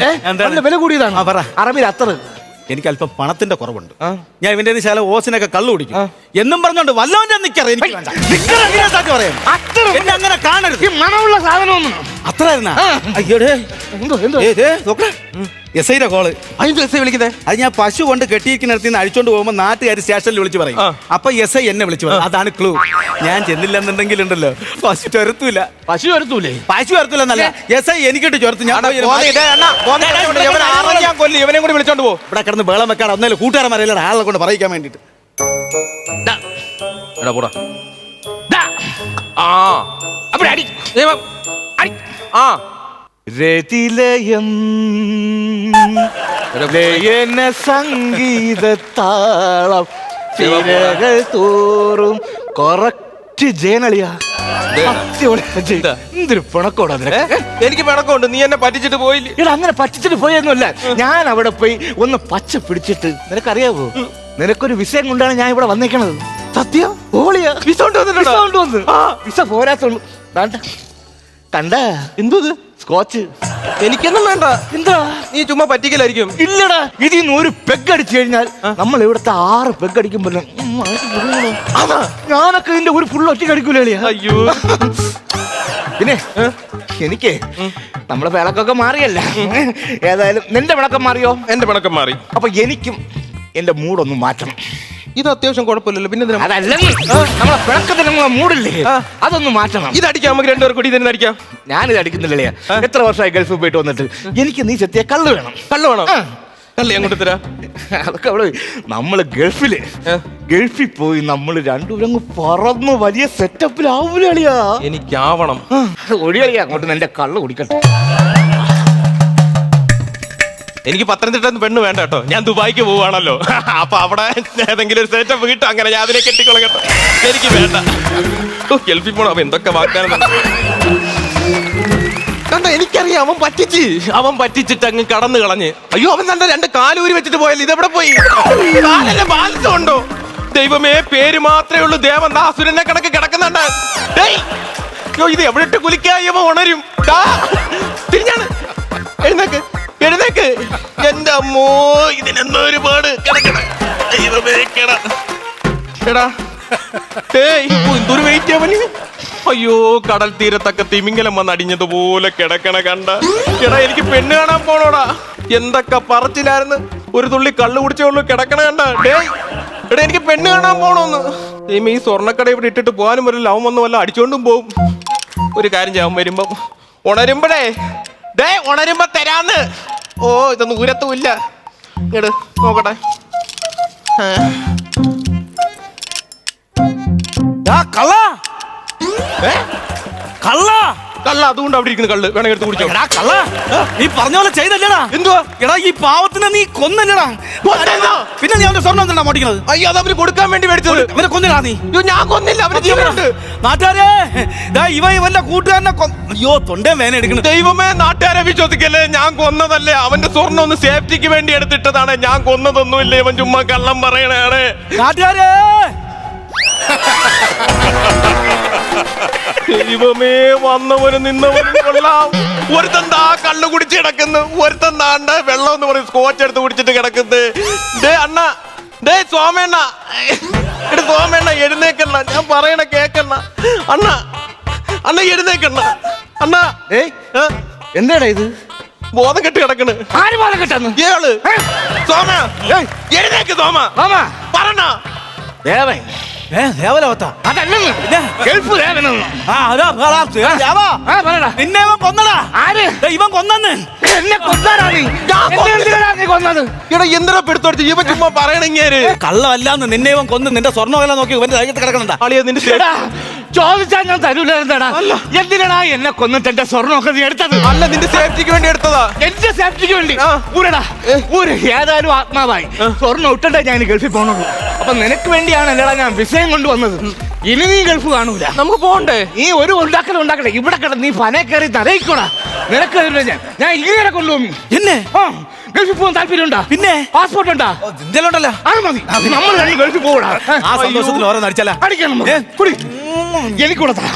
നല്ല വില കൂടിയതാണ്. അറബിയിൽ അത്ര എനിക്ക് അല്പം പണത്തിന്റെ കുറവുണ്ട്. ഞാൻ ഇവന്റെ ശാല ഓസിനൊക്കെ കള്ളു കുടിക്കും എന്നും പറഞ്ഞോണ്ട് വല്ലവന്റെ നിക്കറ എനിക്ക് വേണ്ട. പറയാം അത്ര എന്നെ അങ്ങനെ കാണരുത്. ഈ മണമുള്ള സാധനമൊന്നും അത്ര അയ്യോടേ എസ് ഐയുടെ കോള്. അതിന്റെ എസ് ഐ വിളിക്കുന്നേ? അത് ഞാൻ പശു കൊണ്ട് കെട്ടിയിരിക്കുന്നിടത്ത് നിന്ന് അഴിച്ചോണ്ട് പോകുമ്പോൾ നാട്ടുകാർ സ്റ്റേഷനിൽ വിളിച്ച് പറയും. അപ്പൊ എസ് ഐ എന്നെ വിളിച്ചു പറയും. അതാണ് ക്ലൂ. ഞാൻ ചെന്നില്ലെന്നുണ്ടെങ്കിൽ ഉണ്ടല്ലോ പശു ചൊരത്തൂല. പശു വരത്തൂലേ? പശു ചൊരത്തൂലെന്നല്ല, എസ് ഐ എനിക്കിട്ട് ചൊരത്ത്. ഞാൻ ഇവനെ കൂടി വിളിച്ചോണ്ട് പോ. ഇവിടെ കിടന്ന് ബേളം വെക്കാട് ഒന്നേലും കൂട്ടുകാരന്മാരല്ല ആളെ കൊണ്ട് പറയിക്കാൻ വേണ്ടിട്ട്. രതിലയം ലയന സംഗീതത്താളം ചിരകൾ തോറും കൊറക്റ്റ് ജയനളിയാ. എന്തൊരു പിണക്കോടാ നിനക്ക്? എനിക്ക് പിണക്കമുണ്ട്. നീ എന്നെ പറ്റിച്ചിട്ട് പോയില്ലേ? ഇവിടെ അങ്ങനെ പറ്റിച്ചിട്ട് പോയൊന്നുമല്ല. ഞാൻ അവിടെ പോയി ഒന്ന് പച്ച പിടിച്ചിട്ട്, നിനക്കറിയാവോ, നിനക്കൊരു വിസയം കൊണ്ടാണ് ഞാൻ ഇവിടെ വന്നേക്കണത്. സത്യം ഓളിയാ. വിസ കൊണ്ടുവന്നു. വിസ പോരാത്തുള്ളൂ. കണ്ട എന്തോ സ്കോച്ച്. എനിക്കൊന്നും വേണ്ട. എന്താ നീ ചുമ്മാ പറ്റിക്കലായിരിക്കും. ഇല്ലടാ, ഇതിൽ നിന്ന് ഒരു പെഗ് അടിച്ചു കഴിഞ്ഞാൽ നമ്മൾ ഇവിടുത്തെ 6 പെഗ് അടിക്കുമ്പോൾ ഞാനൊക്കെ ഇതിന്റെ ഒരു ഫുൾ ഒറ്റ കടിക്കൂലേ? അയ്യോ. പിന്നെ എനിക്ക് നമ്മളെ വിളക്കൊക്കെ മാറിയല്ല. ഏതായാലും നിന്റെ വിളക്കം മാറിയോ? എന്റെ പിണക്കം മാറി. അപ്പൊ എനിക്കും എന്റെ മൂടൊന്നും മാറ്റണം. ഇത് അത്യാവശ്യം കുഴപ്പമില്ലല്ലോ. പിന്നെ അതല്ലെങ്കിൽ നമ്മളെ പിണക്കത്തിന് മൂടില്ലേ, അതൊന്ന് മാറ്റണം. ഇത് അടിക്കാം, നമുക്ക് രണ്ടുപേർ കൂടി തന്നെ അടിക്കാം. ഞാനിത് അടിക്കുന്നില്ലേ? എത്ര വർഷമായി ഗൾഫിൽ പോയിട്ട് വന്നിട്ട്. എനിക്ക് നീ ചെത്തിയ കള്ള് വേണം. കള്ള് വേണം? കള്ളി അങ്ങോട്ട് തരാ. അതൊക്കെ അവിടെ നമ്മള് ഗൾഫിൽ പോയി നമ്മൾ രണ്ടുപേരും അങ്ങ് പറന്ന് വലിയ സെറ്റപ്പിലാവൂല കളിയാ. എനിക്കാവണം. ഒഴികളിയാ അങ്ങോട്ട് എന്റെ കള്ള് കുടിക്കട്ടെ. എനിക്ക് പത്തനംതിട്ട പെണ്ണ് വേണ്ട കേട്ടോ. ഞാൻ ദുബായിക്ക് പോവാണല്ലോ. അപ്പൊ അവിടെ ഏതെങ്കിലും ഒരു സെറ്റപ്പ് കിട്ടും. അങ്ങനെ ഞാൻ അതിനെ കെട്ടിക്കൊള്ളാം കേട്ടോ. എനിക്ക് വേണ്ട. ഗൾഫിൽ പോണം. അപ്പൊ എന്തൊക്കെ വാഗ്ദാനം കണ്ട. എനിക്കറിയാം അവൻ പറ്റിച്ചിട്ട് അങ്ങ് കടന്നു കളഞ്ഞ്. അയ്യോ, അവൻ തന്റെ 2 കാലൂരി വെച്ചിട്ട് പോയല്ലോ. ഇതെവിടെ പോയി? കാലല്ലേ ബാലൻസ് ഉണ്ടോ? ദൈവമേ, പേര് മാത്രമേ ഉള്ളൂ ദേവൻ. അസുരനെ കണക്ക് കിടക്കുന്നുണ്ട്. ഇത് എവിടെ ഇട്ട് കുലിക്കായവ ഉണരും. തിരിഞ്ഞാണ്. എഴുന്നേക്ക്. എന്റെ അമ്മോ, ഇതിനെന്തോ ഒരുപാട് എന്തൊരു വെയിറ്റ് അവന്. അയ്യോ, കടൽ തീരത്തൊക്കെ തിമിംഗലം വന്ന് അടിഞ്ഞതുപോലെ കിടക്കണ കണ്ട. എടാ, എനിക്ക് പെണ്ണ് കാണാൻ പോണോടാ. എന്തൊക്കെ പറച്ചിലായിരുന്നു. ഒരു തുള്ളി കള്ളു കുടിച്ചേ ഉള്ളൂ കിടക്കണ കണ്ട. എടാ, എനിക്ക് പെണ്ണ് കാണാൻ പോണോന്ന്. ഈ സ്വർണ്ണക്കട ഇവിടെ ഇട്ടിട്ട് പോകാനും വരില്ല. അവൻ വന്ന് വല്ല അടിച്ചോണ്ടും പോവും. ഒരു കാര്യം ചെയ്യാൻ വരുമ്പം ഉണരുമ്പോ തരാന്ന്. ഓ, ഇതൊന്നും ഉരത്തുമില്ല. എട് നോക്കട്ടെ. കള്ള അതുകൊണ്ട് അവിടെ ഇരിക്കുന്ന കള്ള് വേണം എടുത്ത് കുടിച്ചോ. കള്ള നീ പറഞ്ഞ പോലെ ചെയ്തല്ലടാ. എന്തുവാ? എടാ, ഈ പാവത്തിനെ നീ കൊന്നല്ലടാ. പിന്നെ നീ അവന്റെ സ്വർണ്ണം എന്തിനാ മോടിക്കുന്നത്? അയ്യോ, അത് അവര് കൊടുക്കാൻ വേണ്ടി മേടിച്ചത്. അവനെ കൊന്നില്ല നീ? ഞാൻ കൊന്നില്ല. അവര് ജീവനുണ്ട്. നാട്ടുകാരെ, ഇവന്റെ കൂട്ടുകാരനെ അയ്യോ, തൊണ്ടേ വേന എടുക്കണം. ദൈവമേ, നാട്ടുകാരെ വിശ്വസിക്കല്ലേ. ഞാൻ കൊന്നതല്ലേ. അവന്റെ സ്വർണ്ണം ഒന്ന് സേഫ്റ്റിക്ക് വേണ്ടി എടുത്തിട്ടതാണ്. ഞാൻ കൊന്നതൊന്നുമില്ല. ഇവൻ ചുമ്മാ കള്ളം പറയണേ. നാട്ടുകാരെ, ദൈവമേ, വന്നവനും നിന്നവനും കൊള്ളാം. ഒരുത്തൻ താ കള്ളു കുടിച്ച് കിടക്കുന്നു. ഒരുത്തൻ താണ്ട് വെള്ളം എന്ന് പറയും സ്കോച്ച് എടുത്ത് കുടിച്ചിട്ട് കിടക്കുന്നത്. സോമേണ്ണ, സോമേണ്ണ എഴുന്നേക്കണ്ണ. ഞാൻ പറയണ കേക്കണ്ണ. അണ്ണ എഴുന്നേക്കണ്ണ. അണ്ണ, എന്താടാ ഇത്? ബോധം കെട്ട് കിടക്കണ്. ആര് ബോധം കെട്ടെന്ന്? സോമ, എഴുന്നേക്ക് സോമ. പറഞ്ഞ ദേവൻ, ദേവലോകത്താ? അതല്ലെന്ന് ഗൾഫ് ദേവനെന്ന്. ആ, അതാ, അതാ, ദേവാ. ആ, പറയടാ. നിന്നെ ഇവൻ കൊന്നടാ. ആര്? ദേ, ഇവൻ കൊന്നെന്ന്. എന്നെ കൊന്നാടാ നീ? എന്നെ എന്തിനാടാ നീ കൊന്നത്? എടാ എന്തിനാ പെടുത്തോടുത്ത് ഇവൻ ചുമ്മാ പറയണെങ്ങേര് കള്ളമല്ലാന്ന് നിന്നെ ഇവൻ കൊന്ന് നിന്റെ സ്വർണ്ണമെല്ലാം നോക്കി ഇവന്റെ രാജ്യത്ത് കിടക്കണണ്ട. ആളിയാ നിന്റെ എടാ, ചോദിച്ചാ ഞാൻ തരൂലെന്താടാ? എന്തിനാടാ എന്നെ കൊന്നിട്ട് എന്റെ സ്വർണ്ണമൊക്കെ നീ എടുത്തത്? അല്ല നിന്റെ സേഫ്റ്റിക്ക് വേണ്ടി എടുത്തതാ. എന്റെ സേഫ്റ്റിക്ക് വേണ്ടി ഊരടാ ഊര്. ഏതായാലും ആത്മാവായി സ്വർണ്ണം ഇട്ടേ ഞാൻ ഗൾഫിൽ പോണുള്ളൂ. അപ്പൊ നിനക്ക് വേണ്ടിയാണ് അല്ലടാ ഞാൻ വിഷയം കൊണ്ടുവന്നത്. ഇനി നീ ഗൾഫ് കാണൂല. നമുക്ക് പോണ്ടേ? നീ ഒരു ഉണ്ടാക്കണേ ഇവിടെ കിട നീ ഫനെ കയറി തലയിക്കോടാ. നിനക്ക് തരില്ല ഞാൻ ഇങ്ങനെ കൊണ്ടുപോകും. എന്നെ ആ ഗൾഫിൽ പോകാൻ താല്പര്യമുണ്ടാ? പിന്നെ പാസ്പോർട്ട് ഉണ്ടാ? ഉണ്ടല്ലോ. അത് മതി. നമ്മൾ രണ്ട് ഗൾഫിൽ പോകൂടാ. ആ സന്തോഷത്തിന് ഓരോ നടിച്ചല്ല. അടിക്കണം നമുക്ക്. കുടി എനിക്കൂടെ താ.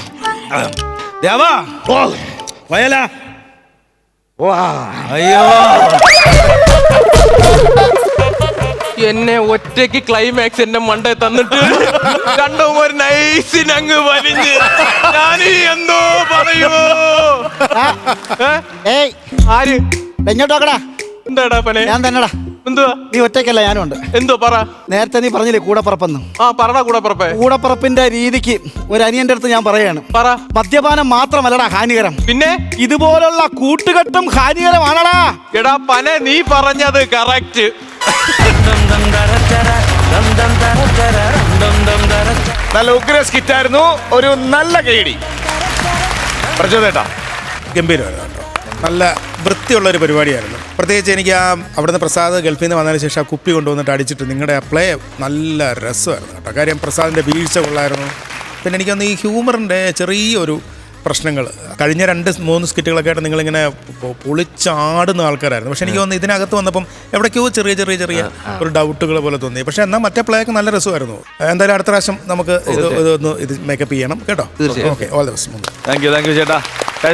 ദേവാ ഓ വയല. വാ അയ്യോ, എന്നെ ഒറ്റയ്ക്ക് ക്ലൈമാക്സ് എന്റെ മണ്ടേ തന്നിട്ട് രണ്ടും ഒരു നൈസിനങ്ങ് വലിഞ്ഞ് ഞാൻ എന്തോ പറയുമോ? ഏയ് ആര്? എങ്ങോട്ട് നോക്കടാ. എന്താടാ പനെ? ഞാൻ തന്നെടാ. എന്തുവാ? നീ ഒറ്റയ്ക്കല്ല, ഞാനും ഉണ്ട്. എന്തോ പറ. നേരത്തെ നീ പറഞ്ഞില്ലേ കൂടപ്പറപ്പെന്ന്. ആ പറടാ കൂടെ പറപ്പേ. കൂടപ്പറപ്പിന്റെ രീതിക്ക് ഒരു അനിയന്റെ അടുത്ത് ഞാൻ പറയാണ്. പറ. മദ്യപാനം മാത്രമല്ലടാ ഹാനികരം, പിന്നെ ഇതുപോലുള്ള കൂട്ടുകെട്ടും ഹാനികരമാണടാ. എടാ പനെ നീ പറഞ്ഞത് കറക്റ്റ്. നല്ല ഉഗ്ര സ്കിറ്റായിരുന്നു. ഒരു നല്ല കൈയടി പ്രചോദേട്ടാ. ഗംഭീരമായിരുന്നു കേട്ടോ. നല്ല വൃത്തിയുള്ള ഒരു പരിപാടിയായിരുന്നു. പ്രത്യേകിച്ച് എനിക്ക് അവിടുന്ന് പ്രസാദ് ഗൾഫിൽ നിന്ന് വന്നതിന് ശേഷം ആ കുപ്പി കൊണ്ടുവന്നിട്ട് അടിച്ചിട്ട് നിങ്ങളുടെ ആ പ്ലേ നല്ല രസമായിരുന്നു കേട്ടോ. കാര്യം പ്രസാദിൻ്റെ വീഴ്ച കൊള്ളായിരുന്നു. പിന്നെ എനിക്കൊന്ന് ഈ ഹ്യൂമറിൻ്റെ ചെറിയൊരു പ്രശ്നങ്ങൾ കഴിഞ്ഞ 2-3 സ്കിറ്റുകളൊക്കെ ആയിട്ട് നിങ്ങളിങ്ങനെ പൊളിച്ചാടുന്ന ആൾക്കാരായിരുന്നു. പക്ഷെ എനിക്ക് തോന്നുന്നു ഇതിനകത്ത് വന്നപ്പം എവിടേക്കോ ചെറിയ ഒരു ഡൗട്ടുകൾ പോലെ തോന്നി. പക്ഷെ എന്നാൽ മറ്റേ പ്ലേ ഒക്കെ നല്ല രസമായിരുന്നു. എന്തായാലും അടുത്ത പ്രാവശ്യം നമുക്ക് ഇത് മേക്കപ്പ് ചെയ്യണം കേട്ടോ. Okay, all the best. Thank you ചേട്ടാ.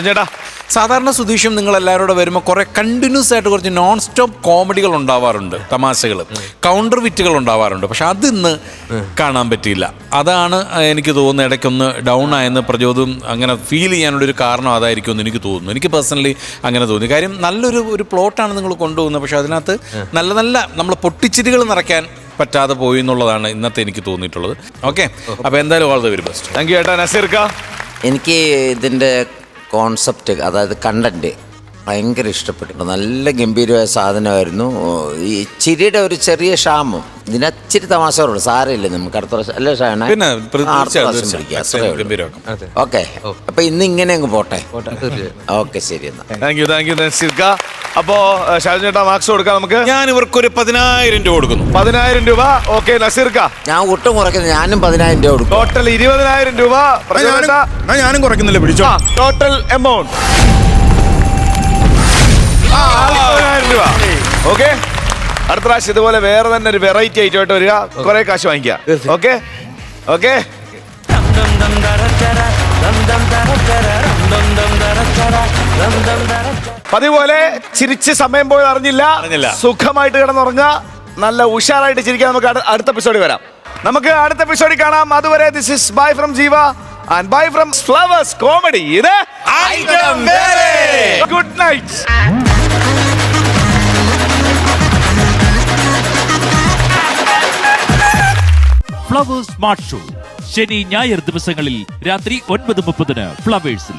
ചേട്ടാ സാധാരണ സുധീഷും നിങ്ങൾ എല്ലാവരോടും വരുമ്പോൾ കുറെ കണ്ടിന്യൂസ് ആയിട്ട് കുറച്ച് നോൺ സ്റ്റോപ്പ് കോമഡികൾ ഉണ്ടാവാറുണ്ട്, തമാശകൾ, കൗണ്ടർ വിറ്റുകൾ ഉണ്ടാവാറുണ്ട്. പക്ഷെ അതിന്ന് കാണാൻ പറ്റിയില്ല. അതാണ് എനിക്ക് തോന്നുന്നത് ഇടയ്ക്കൊന്ന് ഡൗൺ ആയെന്ന് പ്രചോദം അങ്ങനെ ഫീൽ ചെയ്യാനുള്ളൊരു കാരണം അതായിരിക്കും എന്ന് എനിക്ക് തോന്നുന്നു. എനിക്ക് പേഴ്സണലി അങ്ങനെ തോന്നി. കാര്യം നല്ലൊരു പ്ലോട്ടാണ് നിങ്ങൾ കൊണ്ടുപോകുന്നത്. പക്ഷെ അതിനകത്ത് നല്ല നമ്മൾ പൊട്ടിച്ചിരികൾ നിറയ്ക്കാൻ പറ്റാതെ പോയി എന്നുള്ളതാണ് ഇന്നത്തെ എനിക്ക് തോന്നിയിട്ടുള്ളത്. ഓക്കെ, അപ്പോൾ എന്തായാലും all the very best. Thank you ചേട്ടാ. നസീർക്ക, എനിക്ക് ഇതിൻ്റെ കോൺസെപ്റ്റ്, അതായത് കണ്ടന്റ് ഭയങ്കര ഇഷ്ടപ്പെട്ടു. നല്ല ഗംഭീരമായ സാധനമായിരുന്നു. ഈ ചിരിയുടെ ഒരു ചെറിയ ക്ഷാമം, ഇതിനച്ചിരി തമാശകളുണ്ട്. സാരമില്ല, നമുക്ക് അടുത്ത പ്രാവശ്യം അല്ലേ ഷാന? പിന്നെ ഓക്കെ. അപ്പൊ ഇന്ന് ഇങ്ങനെ അങ്ങ് പോട്ടെ. ഓക്കെ, ശരി എന്നാ. താങ്ക് യു നസീർക്ക. അപ്പോ ഷാജു ചേട്ടാ മാർക്സ് കൊടുക്കാം നമുക്ക്. ഞാൻ ഇവർക്കൊരു 10,000 രൂപ കൊടുക്കുന്നു. 10,000 രൂപ. ഓക്കെ നസീർക്ക. ഞാൻ ഒട്ടും കുറയ്ക്കുന്നത്, ഞാനും 10,000 രൂപ കൊടുക്കും. ടോട്ടൽ 20,000 രൂപ. ഞാനും കുറയ്ക്കുന്നില്ല, പിടിച്ചോ. ടോട്ടൽ എമൗണ്ട് 40,000 രൂപ. ഓക്കെ, അടുത്ത പ്രാവശ്യം ഇതുപോലെ വേറെ തന്നെ ഒരു വെറൈറ്റി ആയിട്ട് വരിക, കുറെ കാശ് വാങ്ങിക്കാം. Okay okay. പതിപോലെ ചിരിച്ച് സമയം പോയത് അറിഞ്ഞില്ല. സുഖമായിട്ട് കിടന്നുറങ്ങുക, നല്ല ഉഷാറായിട്ട് ചിരിക്കാൻ. നമുക്ക് അടുത്ത എപ്പിസോഡിൽ വരാം. നമുക്ക് അടുത്ത എപ്പിസോഡിൽ കാണാം. അതുവരെ ദിസ് ഇസ് ബൈ ഫ്രം ജീവ and bye from Flowers Comedy. ഇത് good night. Flowers smart show ശനി ഞായർ ദിവസങ്ങളിൽ രാത്രി 9:30 ഫ്ലവേഴ്സിൽ.